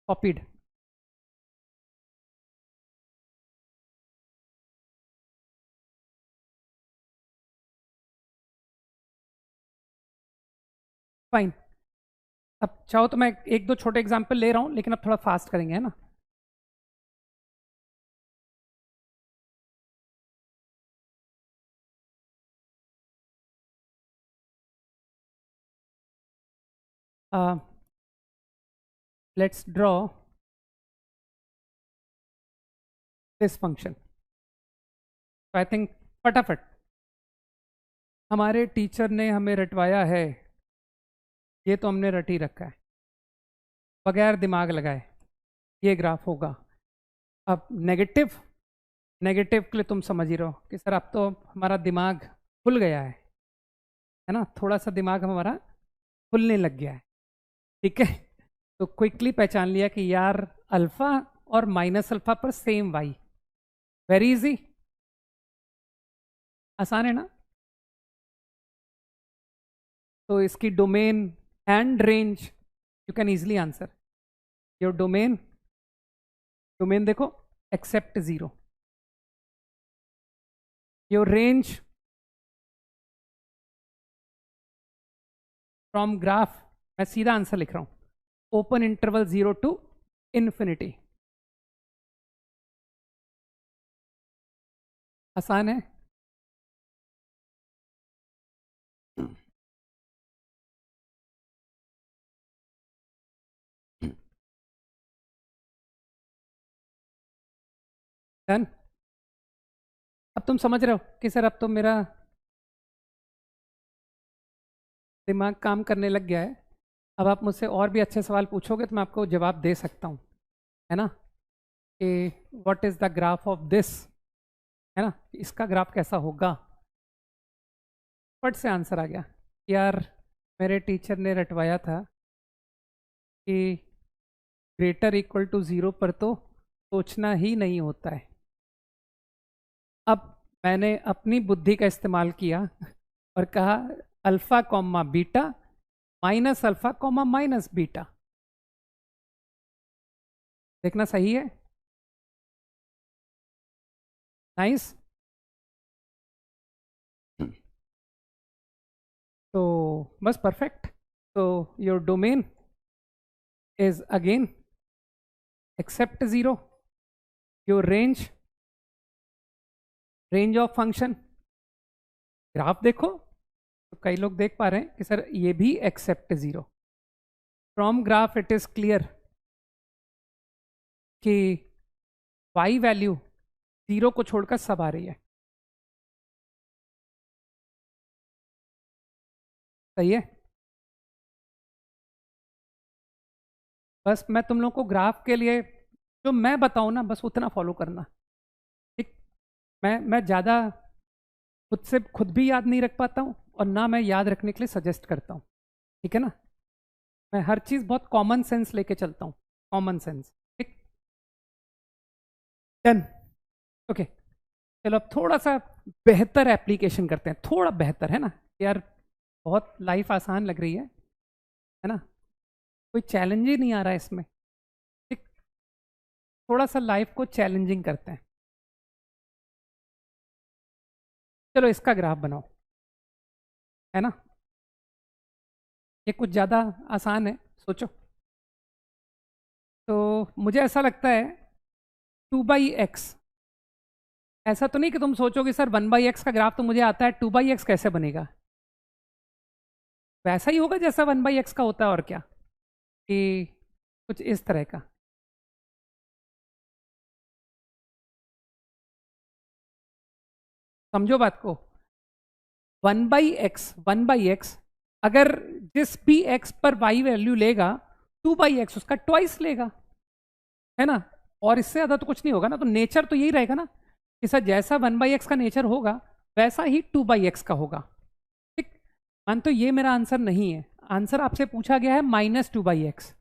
Copied, fine. अब चाहो तो मैं एक दो छोटे एग्जाम्पल ले रहा हूं, लेकिन अब थोड़ा फास्ट करेंगे, है ना। Let's draw this function. I think फटाफट, हमारे टीचर ने हमें रटवाया है, ये तो हमने रट ही रखा है बगैर दिमाग लगाए, ये ग्राफ होगा। अब नेगेटिव, नेगेटिव के लिए तुम समझ ही रहो कि सर अब तो हमारा दिमाग खुल गया है ना, थोड़ा सा दिमाग हमारा खुलने लग गया है। ठीक है, तो क्विकली पहचान लिया कि यार अल्फा और माइनस अल्फा पर सेम वाई, वेरी इजी, आसान है ना। तो इसकी domain and range you can easily answer. Your domain, domain देखो except 0, your range from graph, मैं सीधा आंसर लिख रहा हूं, ओपन इंटरवल 0 टू इन्फिनिटी। आसान है। डन। अब तुम समझ रहे हो कि सर अब तो मेरा दिमाग काम करने लग गया है। अब आप मुझसे और भी अच्छे सवाल पूछोगे तो मैं आपको जवाब दे सकता हूँ, है ना, कि what is the graph of this, है ना, इसका ग्राफ कैसा होगा। फट से आंसर आ गया। यार मेरे टीचर ने रटवाया था कि ग्रेटर इक्वल टू 0 पर तो सोचना ही नहीं होता है। अब मैंने अपनी बुद्धि का इस्तेमाल किया और कहा alpha comma beta minus alpha comma minus beta. देखना सही है? नाइस। तो बस परफेक्ट। तो your domain is again except zero. Your range of function, graph देखो तो कई लोग देख पा रहे हैं कि सर ये भी except zero. From graph it is clear कि y वैल्यू जीरो को छोड़कर सब आ रही है। सही है? बस मैं तुम लोग को ग्राफ के लिए जो मैं बताऊं ना बस उतना फॉलो करना। ठीक? मैं ज़्यादा खुद से खुद भी याद नहीं रख पाता हूँ और ना मैं याद रखने के लिए सजेस्ट करता हूँ। ठीक है ना? मैं हर चीज़ बहुत कॉमन सेंस लेके चलता हूँ। Common sense. ठीक? डन। ओके। चलो अब थोड़ा सा बेहतर एप्लीकेशन करते हैं। थोड़ा बेहतर है ना यार? बहुत लाइफ आसान लग रही है ना? कोई चैलेंज ही नहीं आ रहा है इसमें। ठीक? थोड़ा सा लाइफ को चैलेंजिंग करते हैं। चलो इसका ग्राफ बनाओ, है ना? ये कुछ ज़्यादा आसान है, सोचो। तो मुझे ऐसा लगता है 2/x। ऐसा तो नहीं कि तुम सोचोगे सर 1/x का ग्राफ तो मुझे आता है, 2/x कैसे बनेगा? वैसा ही होगा जैसा 1/x का होता है, और क्या, कि कुछ इस तरह का। समझो बात को। 1/x अगर जिस भी x पर y वैल्यू लेगा 2/x उसका ट्वाइस लेगा, है ना? और इससे ज़्यादा तो कुछ नहीं होगा ना। तो नेचर तो यही रहेगा ना कि सर जैसा 1/x का नेचर होगा वैसा ही 2/x का होगा। ठीक? मान तो ये मेरा आंसर नहीं है। आंसर आपसे पूछा गया है -2/x।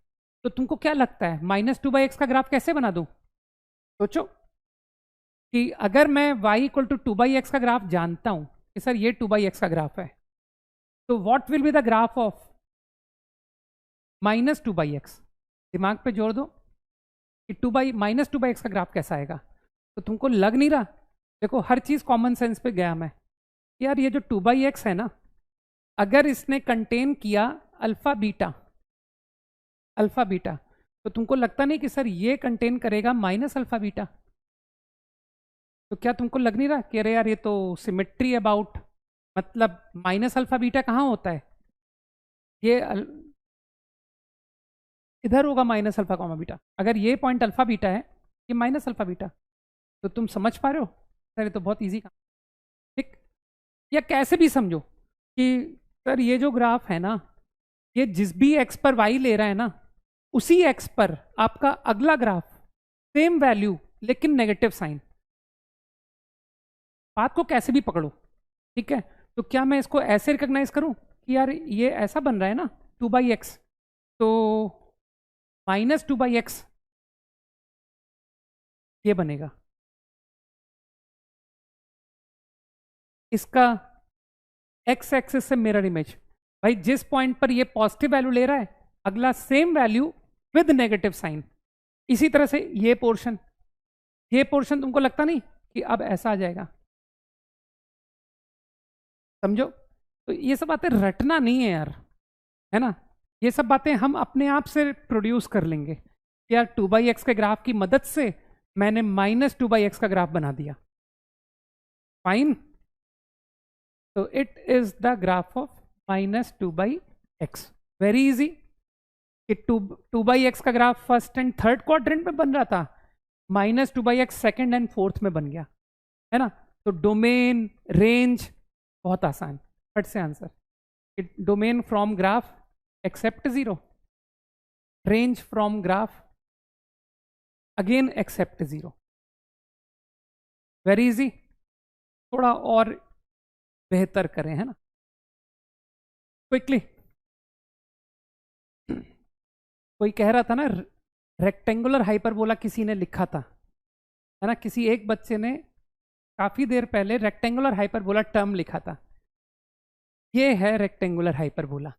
तो तुमको क्या लगता है -2/x का ग्राफ कैसे बना दूं? सोचो कि अगर मैं y इक्वल टू 2/x का ग्राफ जानता हूं कि सर ये 2/x का ग्राफ है, तो what will be the graph of -2/x? दिमाग पे जोर दो कि -2/x का ग्राफ कैसा आएगा। तो तुमको लग नहीं रहा? देखो हर चीज कॉमन सेंस पे गया मैं। यार ये जो 2/x है ना, अगर इसने कंटेन किया अल्फा बीटा, अल्फा बीटा, तो तुमको लगता नहीं कि सर ये कंटेन करेगा माइनस अल्फा बीटा? तो क्या तुमको लग नहीं रहा कि अरे यार ये तो सिमेट्री अबाउट, मतलब माइनस अल्फा बीटा कहाँ होता है? ये इधर होगा माइनस अल्फा कॉमा बीटा। अगर ये पॉइंट अल्फा बीटा है, ये माइनस अल्फा बीटा। तो तुम समझ पा रहे हो? सर ये तो बहुत ईजी काम। ठीक? या कैसे भी समझो कि सर ये जो ग्राफ है ना, ये जिस भी एक्स पर वाई ले रहा है ना, उसी एक्स पर आपका अगला ग्राफ सेम वैल्यू लेकिन नेगेटिव साइन। बात को कैसे भी पकड़ो। ठीक है? तो क्या मैं इसको ऐसे रिकॉग्नाइज करूं कि यार ये ऐसा बन रहा है ना 2/x, तो -2/x ये बनेगा। इसका x एक्सिस से मिरर इमेज, भाई जिस पॉइंट पर ये पॉजिटिव वैल्यू ले रहा है अगला same value with negative sign. इसी तरह से ये पोर्शन तुमको लगता नहीं कि अब ऐसा आ जाएगा? समझो? तो ये सब बातें रटना नहीं है यार, है ना? ये सब बातें हम अपने आप से प्रोड्यूस कर लेंगे। यार 2/x के ग्राफ की मदद से मैंने -2/x का ग्राफ बना दिया। फाइन। तो it is the graph of -2/x। Very easy. कि 2/x का graph first and third quadrant में बन रहा था, -2/x सेकंड एंड फोर्थ में बन गया, है ना? तो डोमेन, रेंज, बहुत आसान, फट से answer. Domain from graph except zero, range from graph again except zero. Very easy. थोड़ा और बेहतर करें, है ना? क्विकली। कोई कह रहा था ना रेक्टेंगुलर हाइपरबोला, किसी ने लिखा था, है ना? किसी एक बच्चे ने काफी देर पहले रेक्टेंगुलर हाइपरबोला टर्म लिखा था। ये है रेक्टेंगुलर हाइपरबोला।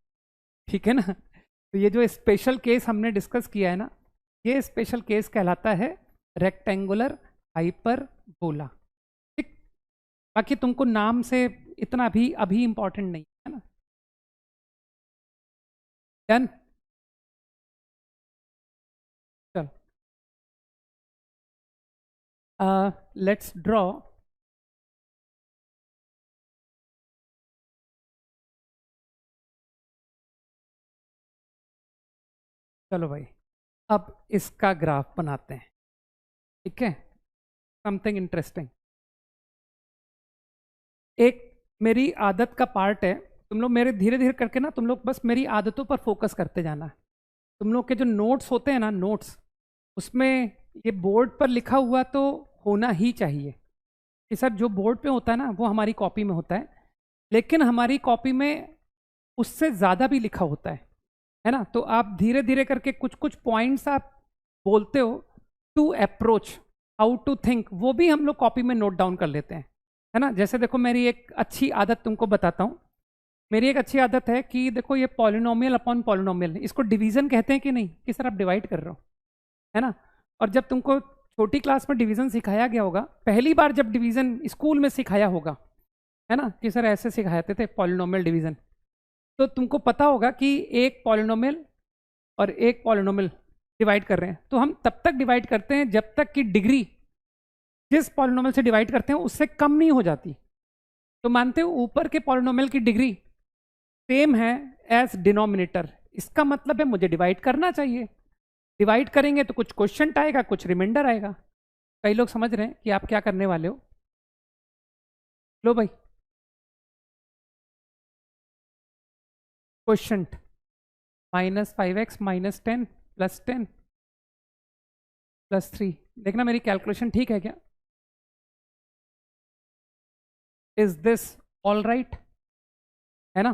ठीक है ना? तो ये जो स्पेशल केस हमने डिस्कस किया है ना, ये स्पेशल केस कहलाता है रेक्टेंगुलर हाइपरबोला। ठीक, बाकी तुमको नाम से इतना भी अभी इंपॉर्टेंट नहीं है ना। डन, चलो लेट्स ड्रॉ चलो भाई, अब इसका ग्राफ बनाते हैं। ठीक है, समथिंग इंटरेस्टिंग। एक मेरी आदत का पार्ट है, तुम लोग मेरे धीरे धीरे करके ना, तुम लोग बस मेरी आदतों पर फोकस करते जाना। तुम लोग के जो नोट्स होते हैं ना, नोट्स, उसमें ये बोर्ड पर लिखा हुआ तो होना ही चाहिए कि सर जो बोर्ड पे होता है ना वो हमारी कॉपी में होता है, लेकिन हमारी कॉपी में उससे ज़्यादा भी लिखा होता है ना। तो आप धीरे धीरे करके कुछ कुछ पॉइंट्स आप बोलते हो to approach how to think, वो भी हम लोग कॉपी में नोट डाउन कर लेते हैं, है ना। जैसे देखो, मेरी एक अच्छी आदत तुमको बताता हूँ। मेरी एक अच्छी आदत है कि देखो, ये पॉलिनोमियल अपॉन पॉलिनोमियल, इसको डिवीजन कहते हैं कि नहीं, कि सर आप डिवाइड कर रहे हो, है ना। और जब तुमको छोटी क्लास में डिवीजन सिखाया गया होगा, पहली बार जब डिवीजन स्कूल में सिखाया होगा, है ना, कि सर ऐसे सिखाते थे पॉलिनोमियल डिवीजन, तो तुमको पता होगा कि एक पॉलिनोमियल और एक पॉलिनोमियल डिवाइड कर रहे हैं, तो हम तब तक डिवाइड करते हैं जब तक कि डिग्री जिस पॉलिनोमियल से डिवाइड करते हैं उससे कम नहीं हो जाती। तो मानते हो ऊपर के पॉलिनोमियल की डिग्री सेम है एज डिनोमिनेटर, इसका मतलब है मुझे डिवाइड करना चाहिए। डिवाइड करेंगे तो कुछ क्वोशिएंट आएगा, कुछ रिमाइंडर आएगा। कई लोग समझ रहे हैं कि आप क्या करने वाले हो। लो भाई, क्वोशिएंट -5x -10 +10 +3। देखना मेरी कैलकुलेशन ठीक है क्या? इज दिस ऑल राइट, है ना।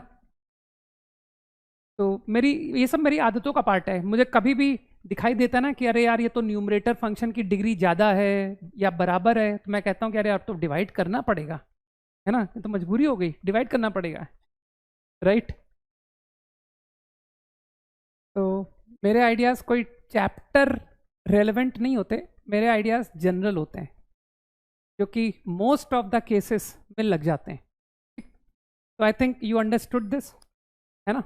तो मेरी ये सब मेरी आदतों का पार्ट है। मुझे कभी भी दिखाई देता ना कि अरे यार ये तो न्यूमरेटर फंक्शन की डिग्री ज़्यादा है या बराबर है, तो मैं कहता हूँ कि अरे यार तो डिवाइड करना पड़ेगा, है ना, ये तो मजबूरी हो गई, डिवाइड करना पड़ेगा, राइट। तो मेरे आइडियाज़ कोई चैप्टर रेलेवेंट नहीं होते, मेरे आइडियाज़ जनरल होते हैं, जो कि मोस्ट ऑफ द केसेस में लग जाते हैं। तो I think you understood this, है ना।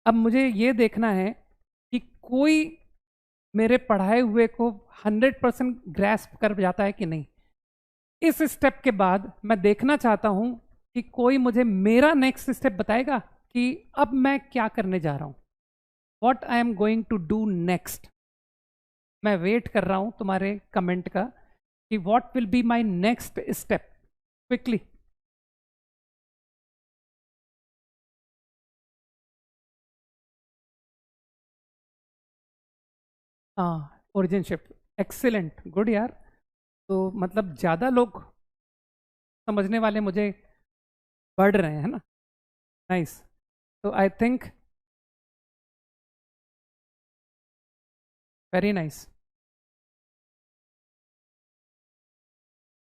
अब मुझे ये देखना है कि कोई मेरे पढ़ाए हुए को 100% ग्रैस्प कर जाता है कि नहीं। इस स्टेप के बाद मैं देखना चाहता हूं कि कोई मुझे मेरा नेक्स्ट स्टेप बताएगा कि अब मैं क्या करने जा रहा हूं, what I am going to do next. मैं वेट कर रहा हूं तुम्हारे कमेंट का कि what will be my next step, quickly. हाँ, ओरिजिन शिफ्ट, एक्सीलेंट, गुड यार। तो मतलब ज़्यादा लोग समझने वाले मुझे बढ़ रहे हैं, है ना। नाइस। तो I think very nice.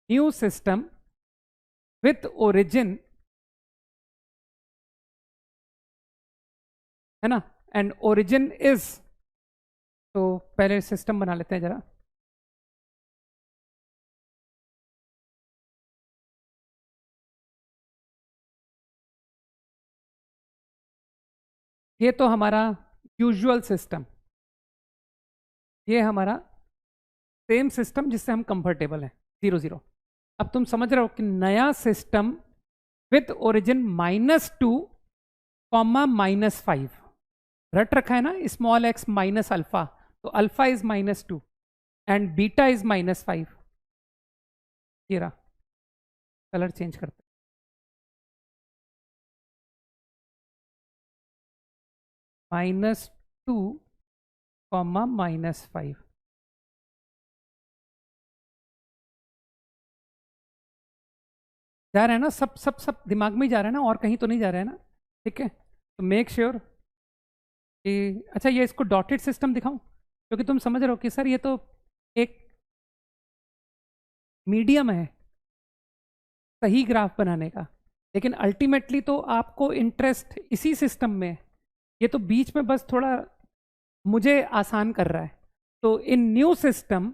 New system with origin, है ना, एंड ओरिजिन इज। तो पहले सिस्टम बना लेते हैं जरा। ये तो हमारा यूजुअल सिस्टम, ये हमारा सेम सिस्टम जिससे हम कंफर्टेबल हैं, 0 0। अब तुम समझ रहे हो कि नया सिस्टम विथ ओरिजिन -2 -5 रट रखा है ना, स्मॉल x माइनस अल्फा, तो alpha is -2 and beta is -5। ये रहा, कलर चेंज करते, -2 -5। जा रहा है ना, सब सब सब दिमाग में ही जा रहा है ना, और कहीं तो नहीं जा रहा है ना। ठीक है, तो मेक श्योर कि अच्छा ये इसको डॉटेड सिस्टम दिखाऊं, क्योंकि तुम समझ रहे हो कि सर ये तो एक मीडियम है सही ग्राफ बनाने का, लेकिन अल्टीमेटली तो आपको इंटरेस्ट इसी सिस्टम में है। ये तो बीच में बस थोड़ा मुझे आसान कर रहा है, तो इन न्यू सिस्टम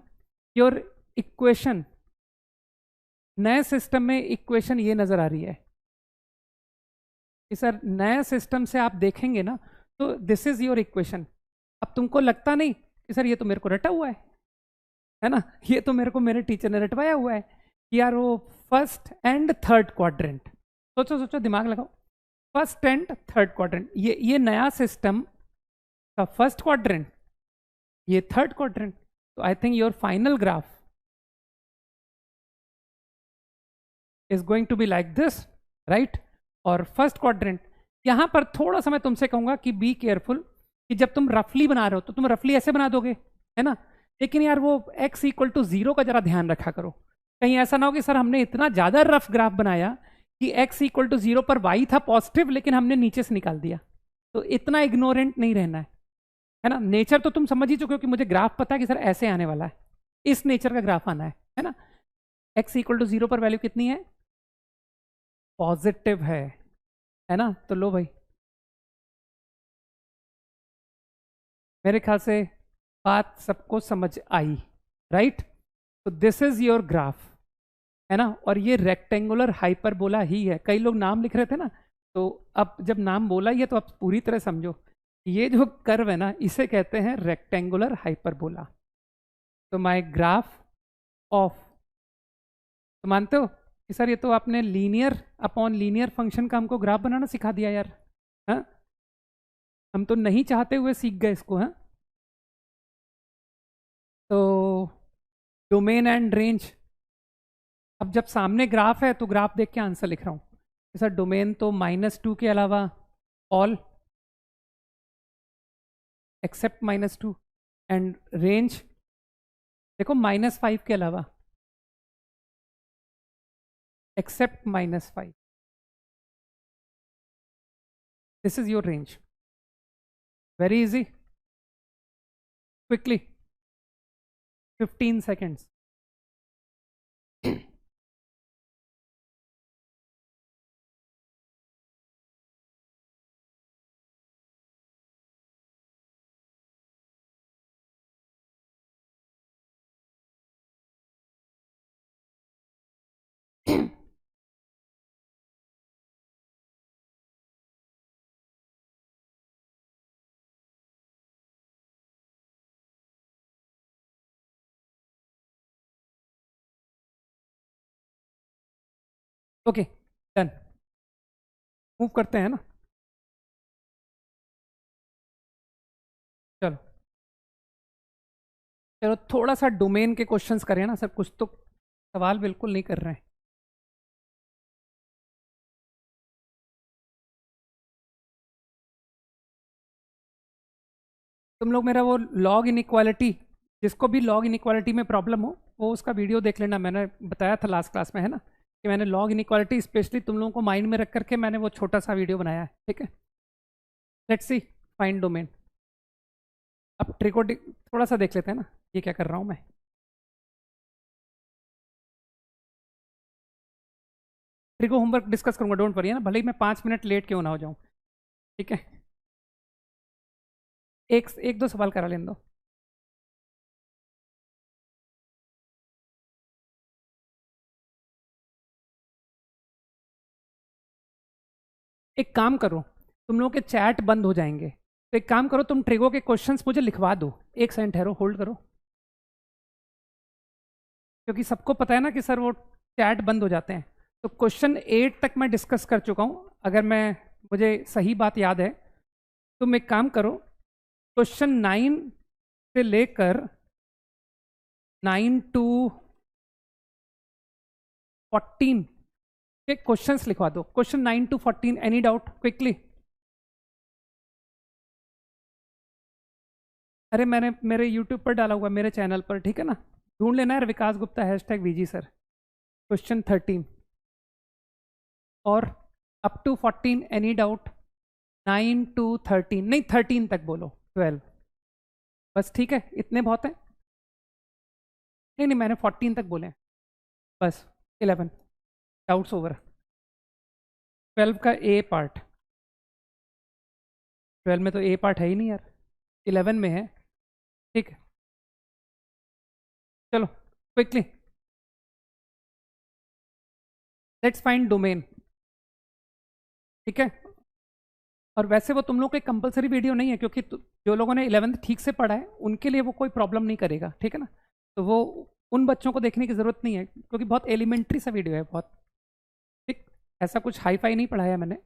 योर इक्वेशन, नए सिस्टम में इक्वेशन ये नजर आ रही है कि सर नए सिस्टम से आप देखेंगे ना तो दिस इज योर इक्वेशन। अब तुमको लगता नहीं कि सर ये तो मेरे को रटा हुआ है ना, ये तो मेरे को मेरे टीचर ने रटवाया हुआ है कि यार वो फर्स्ट एंड थर्ड क्वाड्रेंट, सोचो सोचो दिमाग लगाओ, फर्स्ट एंड थर्ड क्वाड्रेंट, ये नया सिस्टम का फर्स्ट क्वाड्रेंट, ये थर्ड क्वाड्रेंट। तो I think your final graph is going to be like this, right. और फर्स्ट क्वाड्रेंट, यहां पर थोड़ा सा मैं तुमसे कहूंगा कि बी केयरफुल, कि जब तुम रफली बना रहे हो तो तुम रफली ऐसे बना दोगे, है ना, लेकिन यार वो x इक्वल टू 0 का जरा ध्यान रखा करो। कहीं ऐसा ना हो कि सर हमने इतना ज्यादा रफ ग्राफ बनाया कि x इक्वल टू 0 पर y था पॉजिटिव लेकिन हमने नीचे से निकाल दिया। तो इतना इग्नोरेंट नहीं रहना है ना। नेचर तो तुम समझ ही चुके हो कि मुझे ग्राफ पता है कि सर ऐसे आने वाला है, इस नेचर का ग्राफ आना है ना। x इक्वल टू 0 पर वैल्यू कितनी है, पॉजिटिव है ना। तो लो भाई, मेरे ख्याल से बात सबको समझ आई, राइट। तो दिस इज योर ग्राफ, है ना, और ये रेक्टेंगुलर हाइपरबोला ही है। कई लोग नाम लिख रहे थे ना, तो अब जब नाम बोला ही है तो आप पूरी तरह समझो, ये जो कर्व है ना इसे कहते हैं रेक्टेंगुलर हाइपरबोला। तो माय ग्राफ ऑफ, तो मानते हो कि सर ये तो आपने लीनियर अपॉन लीनियर फंक्शन का हमको ग्राफ बनाना सिखा दिया यार, हाँ, हम तो नहीं चाहते हुए सीख गए इसको, हाँ। तो डोमेन एंड रेंज, अब जब सामने ग्राफ है तो ग्राफ देख के आंसर लिख रहा हूँ। सर डोमेन तो -2 के अलावा ऑल एक्सेप्ट -2, एंड रेंज देखो -5 के अलावा except -5, this is your range. Very easy, quickly 15 seconds। Okay done, move करते हैं ना। चलो चलो थोड़ा सा डोमेन के क्वेश्चंस करें ना सर, कुछ तो सवाल बिल्कुल नहीं कर रहे हैं। तुम लोग मेरा वो लॉग इनइक्वालिटी, जिसको भी लॉग इनइक्वालिटी में प्रॉब्लम हो वो उसका वीडियो देख लेना, मैंने बताया था लास्ट क्लास में, है ना, कि मैंने लॉग इनइक्वालिटी स्पेशली तुम लोगों को माइंड में रख करके मैंने वो छोटा सा वीडियो बनाया है, ठीक है। Let's see find domain. अब ट्रिको थोड़ा सा देख लेते हैं ना, ये क्या कर रहा हूँ मैं। ट्रिको होमवर्क डिस्कस करूंगा, डोंट वरी, है ना, भले ही मैं 5 मिनट लेट क्यों ना हो जाऊं, ठीक है। एक एक दो सवाल करा लेने दो। एक काम करो, तुम लोगों के चैट बंद हो जाएंगे, तो एक काम करो, तुम ट्रिगो के क्वेश्चंस मुझे लिखवा दो। एक सेकंड ठहरो, होल्ड करो, क्योंकि सबको पता है ना कि सर वो चैट बंद हो जाते हैं। तो क्वेश्चन 8 तक मैं डिस्कस कर चुका हूँ, अगर मैं मुझे सही बात याद है। तुम एक काम करो, क्वेश्चन 9 से लेकर 9 to 14 के क्वेश्चंस लिखवा दो। Question 9 to 14, any doubt quickly. अरे मैंने मेरे यूट्यूब पर डाला हुआ, मेरे चैनल पर, ठीक है ना, ढूंढ लेना यार, Vikas Gupta #VG sir. Question 13 और up to 14, any doubt. 9 to 13 नहीं, 13 तक बोलो, 12 बस, ठीक है, इतने बहुत है। नहीं नहीं, मैंने 14 तक बोले हैं, बस 11, डाउट्स ओवर। 12 का ए पार्ट, 12 में तो ए पार्ट है ही नहीं यार, 11 में है, ठीक है। चलो क्विकली लेट्स फाइंड डोमेन, ठीक है। और वैसे वो तुम लोग के कंपलसरी वीडियो नहीं है, क्योंकि जो लोगों ने 11th ठीक से पढ़ा है उनके लिए वो कोई प्रॉब्लम नहीं करेगा, ठीक है ना। तो वो उन बच्चों को देखने की ज़रूरत नहीं है, क्योंकि बहुत एलिमेंट्री सा वीडियो है, बहुत ठीक, ऐसा कुछ हाई फाई नहीं पढ़ाया मैंने।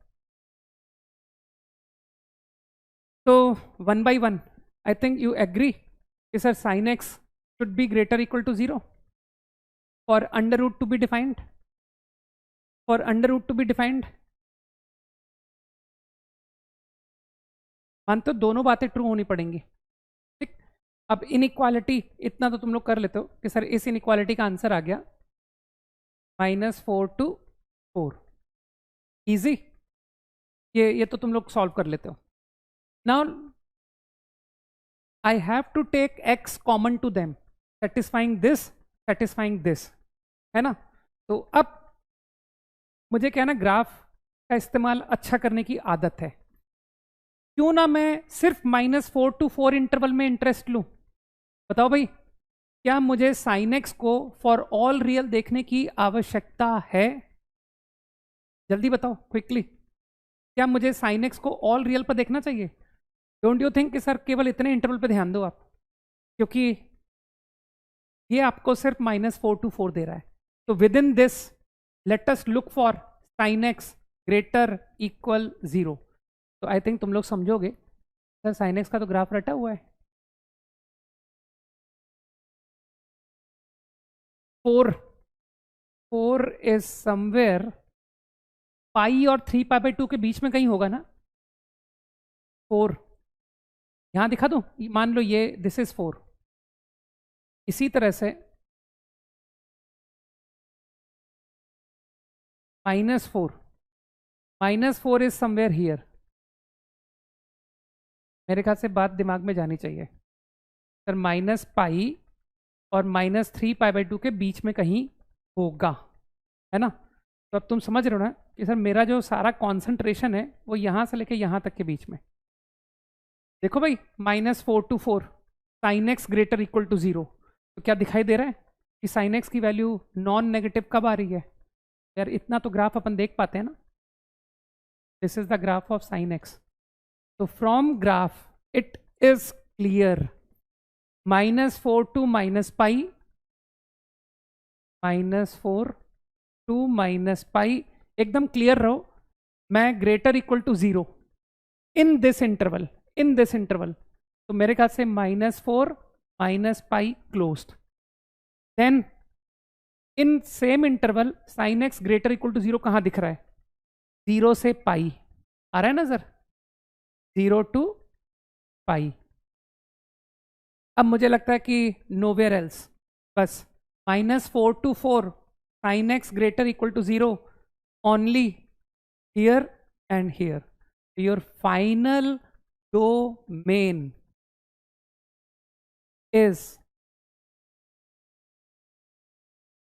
तो one by one I think you agree कि sir sine x should be greater equal to 0 for under root to be defined, for under root to be defined. मानते हो दोनों बातें ट्रू होनी पड़ेंगी, ठीक। अब इनइक्वालिटी इतना तो तुम लोग कर लेते हो कि सर इस इनइक्वालिटी का आंसर आ गया -4 to 4, इजी। ये तो तुम लोग सॉल्व कर लेते हो। Now I have to take x common to them, satisfying this, है ना। तो अब मुझे क्या ना, ग्राफ का इस्तेमाल अच्छा करने की आदत है, क्यों ना मैं सिर्फ -4 to 4 इंटरवल में इंटरेस्ट लूं। बताओ भाई, क्या मुझे साइन एक्स को फॉर ऑल रियल देखने की आवश्यकता है? जल्दी बताओ क्विकली, क्या मुझे साइन एक्स को ऑल रियल पर देखना चाहिए? डोंट यू थिंक कि सर केवल इतने इंटरवल पे ध्यान दो आप, क्योंकि ये आपको सिर्फ -4 to 4 दे रहा है। तो with in this let us look for sign x greater equal 0। तो आई थिंक तुम लोग समझोगे सर साइन एक्स का तो ग्राफ रटा हुआ है, 4 इज समवेयर पाई और 3π/2 के बीच में कहीं होगा ना। 4 यहां दिखा दूं, मान लो ये दिस इज 4, इसी तरह से -4 इज समवेयर हियर। मेरे ख्याल से बात दिमाग में जानी चाहिए सर, -π और -3π/2 के बीच में कहीं होगा, है ना। तो अब तुम समझ रहे हो ना कि सर मेरा जो सारा कॉन्सेंट्रेशन है वो यहां से लेके यहां तक के बीच में। देखो भाई, -4 to 4 sine x greater equal to 0, तो क्या दिखाई दे रहा है कि साइन एक्स की वैल्यू नॉन नेगेटिव कब आ रही है? यार इतना तो ग्राफ अपन देख पाते हैं ना, this is the graph of sine x. तो from graph it is clear, -4 to -π, -4 to -π, एकदम क्लियर रहो। मैं greater equal to 0 in this interval, in this interval, तो मेरे ख्याल से -4 -π closed. Then in same interval sine x greater equal to 0 कहां दिख रहा है? 0 से पाई आ रहा है ना सर, 0 to π। अब मुझे लगता है कि नोवेयर एल्स, बस -4 to 4 sine x greater equal to 0 only here and here. Your final domain is,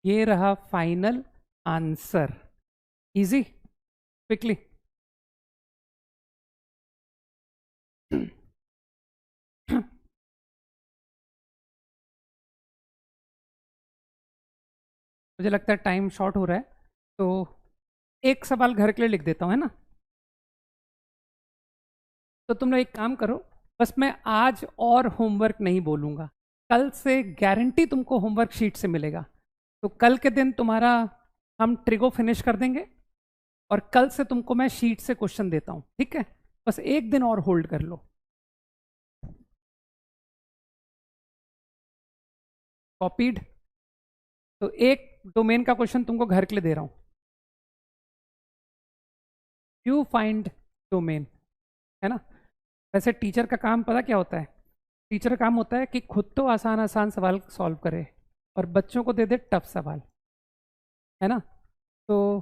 ये रहा फाइनल आंसर। इजी, क्विकली मुझे लगता है टाइम शॉर्ट हो रहा है, तो एक सवाल घर के लिए लिख देता हूँ, है ना। तो तुम लोग एक काम करो, बस मैं आज और होमवर्क नहीं बोलूँगा, कल से गारंटी तुमको होमवर्क शीट से मिलेगा। तो कल के दिन तुम्हारा हम ट्रिगो फिनिश कर देंगे, और कल से तुमको मैं शीट से क्वेश्चन देता हूँ, ठीक है। बस एक दिन और होल्ड कर लो। कॉपीड। तो एक डोमेन का क्वेश्चन तुमको घर के लिए दे रहा हूँ, यू फाइंड डोमेन, है ना। वैसे टीचर का काम पता क्या होता है? टीचर का काम होता है कि खुद तो आसान आसान सवाल सॉल्व करे और बच्चों को दे दे टफ सवाल, है ना। तो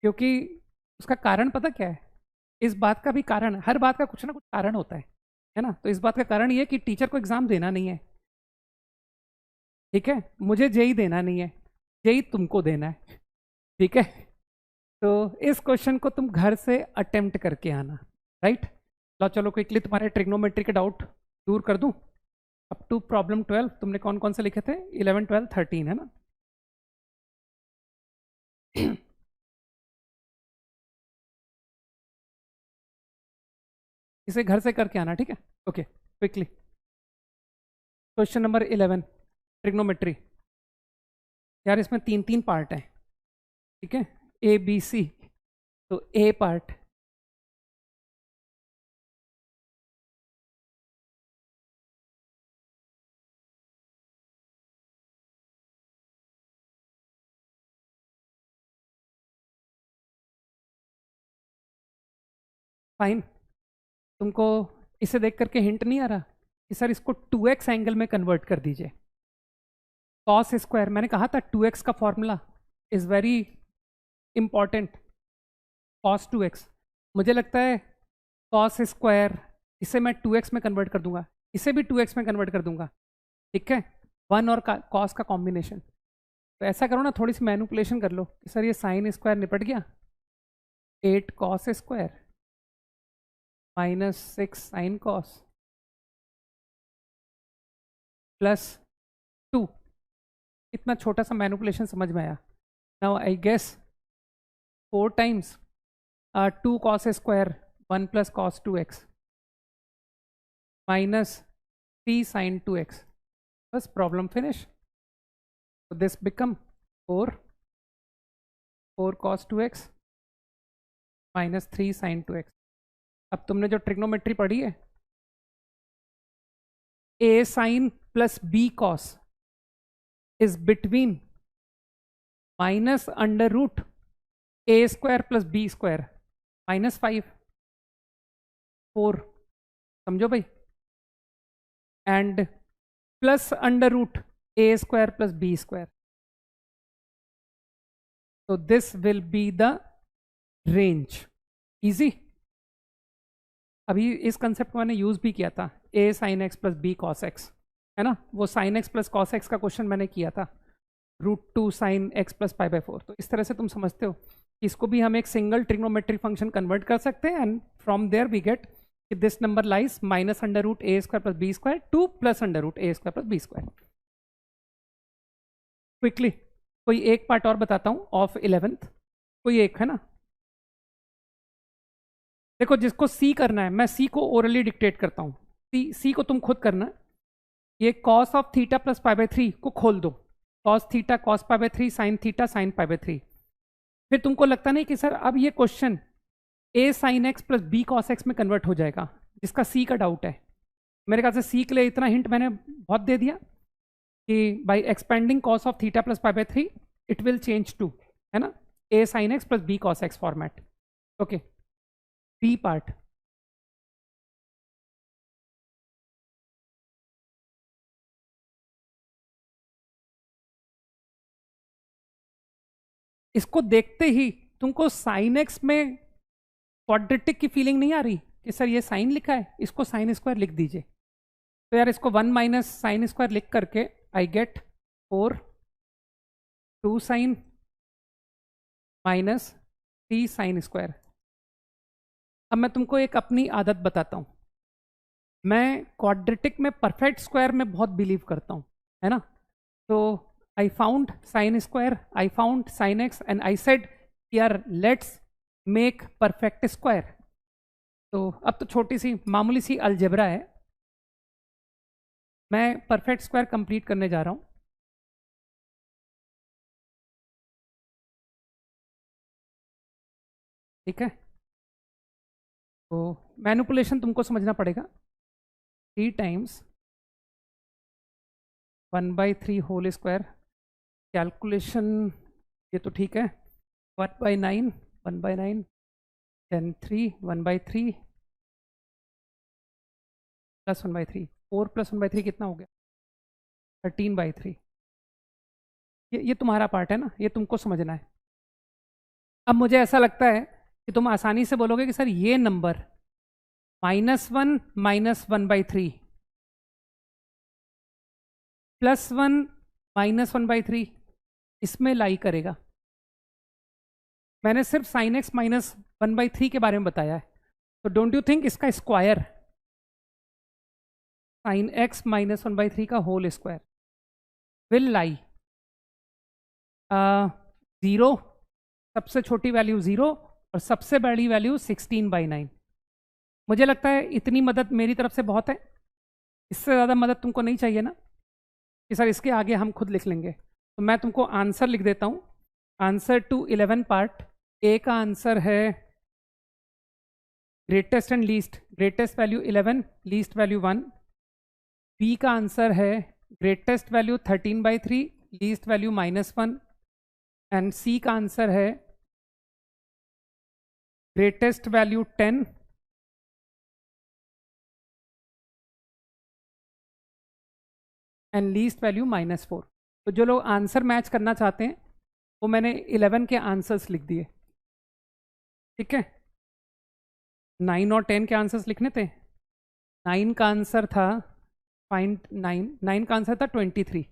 क्योंकि उसका कारण पता क्या है? इस बात का भी कारण, हर बात का कुछ ना कुछ कारण होता है ना। तो इस बात का कारण ये कि टीचर को एग्जाम देना नहीं है, ठीक है। मुझे जेई देना नहीं है, जेई तुमको देना है, ठीक है। तो इस क्वेश्चन को तुम घर से अटेम्प्ट करके आना, राइट। लो चलो क्विकली तुम्हारे ट्रिग्नोमेट्री के डाउट दूर कर दूं। अप टू प्रॉब्लम 12 तुमने कौन कौन से लिखे थे? 11, 12, 13 है ना। इसे घर से करके आना, ठीक है। Okay quickly question number 11 trigonometry. यार इसमें 3 पार्ट हैं, ठीक है, ए बी सी। तो ए पार्ट, फाइन। तुमको इसे देख करके हिंट नहीं आ रहा कि सर इसको 2x एंगल में कन्वर्ट कर दीजिए? कॉस स्क्वायर, मैंने कहा था 2x का formula is very important. Cos 2x, मुझे लगता है कॉस स्क्वायर, इसे मैं 2x में कन्वर्ट कर दूंगा, इसे भी 2x में कन्वर्ट कर दूंगा, ठीक है। 1 और कॉस का कॉम्बिनेशन। तो ऐसा करो ना, थोड़ी सी मैनिपुलेशन कर लो कि सर ये साइन स्क्वायर निपट गया, 8 cos square minus 6 sine cos plus 2। इतना छोटा सा मैनिपुलेशन समझ में आया। Now I guess 4 times 2 cos square 1 plus cos 2x minus 3 sine 2x, बस problem finish. So this become 4 cos 2x minus 3 sin 2x। अब तुमने जो ट्रिग्नोमेट्री पढ़ी है, a sin plus b cos is between minus under root a square plus b square minus 5 4, समझो भाई, and plus under root a square plus b square। So this will be the range। easy। अभी इस concept को मैंने use भी किया था, a sin x plus b cos x, है ना। वो sin x plus cos x का क्वेश्चन मैंने किया था, √2 sin x plus pi/4। तो इस तरह से तुम समझते हो कि इसको भी हम एक सिंगल ट्रिग्नोमेट्रिक फंक्शन कन्वर्ट कर सकते हैं, and from there we get कि this number lies minus under root a square plus b square to plus under root a square plus b square. Quickly कोई एक पार्ट और बताता हूं of 11th, कोई एक है ना। देखो जिसको सी करना है, मैं सी को ओरली डिक्टेट करता हूं, सी को तुम खुद करना। ये कॉस ऑफ थीटा प्लस π/3 को खोल दो, cos theta cos π/3 sine theta sine π/3। फिर तुमको लगता नहीं कि सर अब ये question a sine x plus b cos x में कन्वर्ट हो जाएगा, जिसका सी का डाउट है। मेरे ख्याल से सी के लिए इतना हिंट मैंने बहुत दे दिया कि by expanding cos of theta plus π/3 it will change to, है ना, a sine x plus b cos x format. Okay B part, इसको देखते ही तुमको साइन एक्स में क्वाड्रेटिक की फीलिंग नहीं आ रही कि सर ये साइन लिखा है, इसको साइन स्क्वायर लिख दीजिए। तो यार इसको 1 माइनस साइन स्क्वायर लिख करके I get 4 2 sine minus 3 sine square. अब मैं तुमको एक अपनी आदत बताता हूँ, मैं क्वाड्रेटिक में परफेक्ट स्क्वायर में बहुत बिलीव करता हूँ, है ना। तो I found sine square, I found sine x, and I said यार लेट्स मेक परफेक्ट स्क्वायर। तो अब तो छोटी सी मामूली सी अलजेब्रा है, मैं परफेक्ट स्क्वायर कंप्लीट करने जा रहा हूँ। ठीक है, तो मैनिपुलेशन तुमको समझना पड़ेगा। 3 टाइम्स 1/3 होल स्क्वायर, कैलकुलेशन ये तो ठीक है, 1/9 1/9 then 3 1/3 प्लस 1/3 4 प्लस 1/3 कितना हो गया? 13/3। ये तुम्हारा पार्ट है ना, ये तुमको समझना है। अब मुझे ऐसा लगता है कि तुम आसानी से बोलोगे कि सर ये नंबर -1 -1/3 +1 -1/3 इसमें लाई करेगा। मैंने सिर्फ साइन एक्स माइनस 1/3 के बारे में बताया है, तो डोंट यू थिंक इसका स्क्वायर साइन एक्स माइनस 1/3 का होल स्क्वायर विल लाई 0, सबसे छोटी वैल्यू 0 और सबसे बड़ी वैल्यू 16/9। मुझे लगता है इतनी मदद मेरी तरफ से बहुत है, इससे ज़्यादा मदद तुमको नहीं चाहिए ना कि सर इसके आगे हम खुद लिख लेंगे। तो मैं तुमको आंसर लिख देता हूँ। आंसर टू 11 पार्ट, ए का आंसर है greatest and least, greatest value 11, least value 1। B का आंसर है greatest value 13/3, least value -1। And C का आंसर है greatest value 10, and least value -4। तो जो लोग आंसर मैच करना चाहते हैं वो मैंने 11 के आंसर्स लिख दिए, ठीक है। 9 और 10 के आंसर्स लिखने थे। 9 का आंसर था फाइंड 9 का आंसर था 23,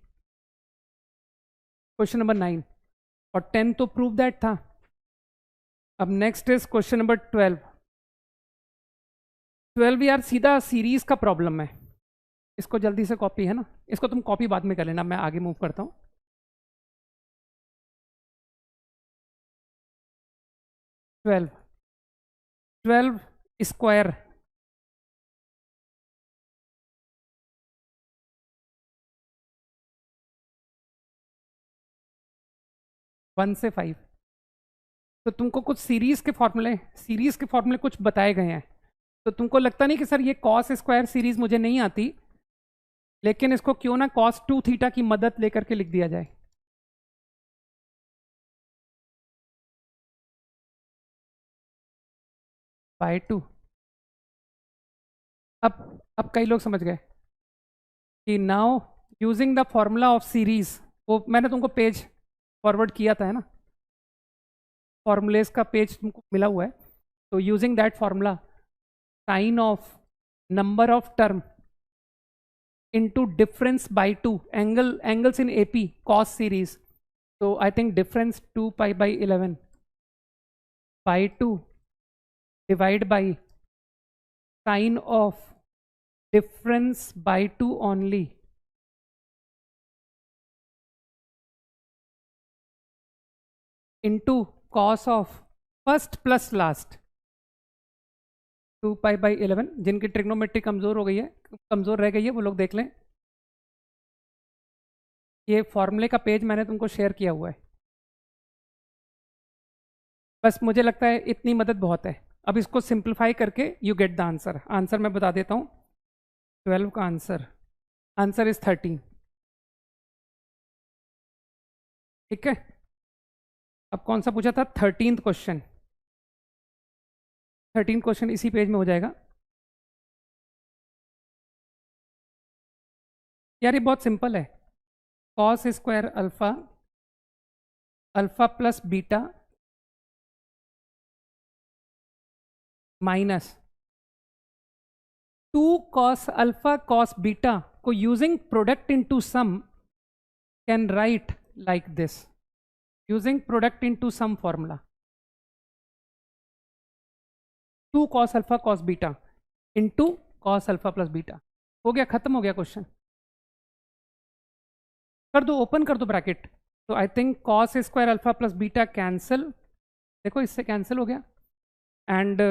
क्वेश्चन नंबर 9, और 10 तो प्रूव दैट था। अब नेक्स्ट इज क्वेश्चन नंबर 12। 12 यार सीधा सीरीज का प्रॉब्लम है, इसको जल्दी से कॉपी है ना, इसको तुम कॉपी बाद में कर लेना, मैं आगे मूव करता हूँ। 12 स्क्वायर वन से 5। तो तुमको कुछ सीरीज के फॉर्मूले कुछ बताए गए हैं, तो तुमको लगता नहीं कि सर ये कॉस स्क्वायर सीरीज मुझे नहीं आती, लेकिन इसको क्यों ना कॉस 2 थीटा की मदद लेकर के लिख दिया जाए। बाय 2। अब कई लोग समझ गए कि now using the formula of series, वो मैंने तुमको पेज फॉरवर्ड किया था है ना, फॉर्मूलेस का पेज तुमको मिला हुआ है। तो using that formula, sine of number of term into difference by 2, angles in AP cos series, so I think difference 2 pi by 11 by 2 divide by sine of difference by 2 only into cos of first plus last 2 pi by 11। जिनकी trigonometry कमजोर हो गई है, कमजोर रह गई है, वो लोग देख लें। ये फॉर्मूले का पेज मैंने तुमको शेयर किया हुआ है, बस मुझे लगता है इतनी मदद बहुत है। अब इसको सिंप्लीफाई करके you get the answer. Answer मैं बता देता हूँ। 12 का आंसर इज 13, ठीक है। अब कौन सा पूछा था? 13th question. 13 क्वेश्चन इसी पेज में हो जाएगा। यार ये बहुत सिंपल है। Cos square alpha, alpha plus beta minus 2 cos alpha cos beta को using product into sum can write like this, using product into sum formula. 2 cos alpha cos beta into cos alpha plus beta. हो गया, खत्म हो गया question. कर दो, open कर दो ब्रैकेट। तो I think cos square alpha plus beta cancel, देखो इससे कैंसिल हो गया, and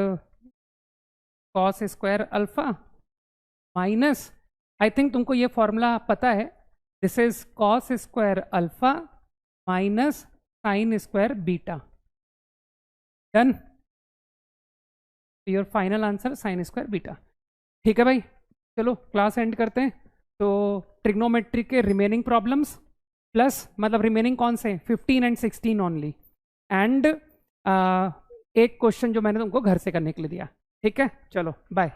cos square alpha minus, I think तुमको ये फॉर्मूला पता है, this is cos square alpha minus sine square beta. Done, your final answer sine square beta. ठीक है भाई, चलो क्लास एंड करते हैं। तो ट्रिग्नोमेट्री के रिमेनिंग प्रॉब्लम्स प्लस, मतलब रिमेनिंग कौन से, 15 एंड 16 ओनली, एंड एक क्वेश्चन जो मैंने तुमको घर से करने के लिए दिया। ठीक है, चलो बाय।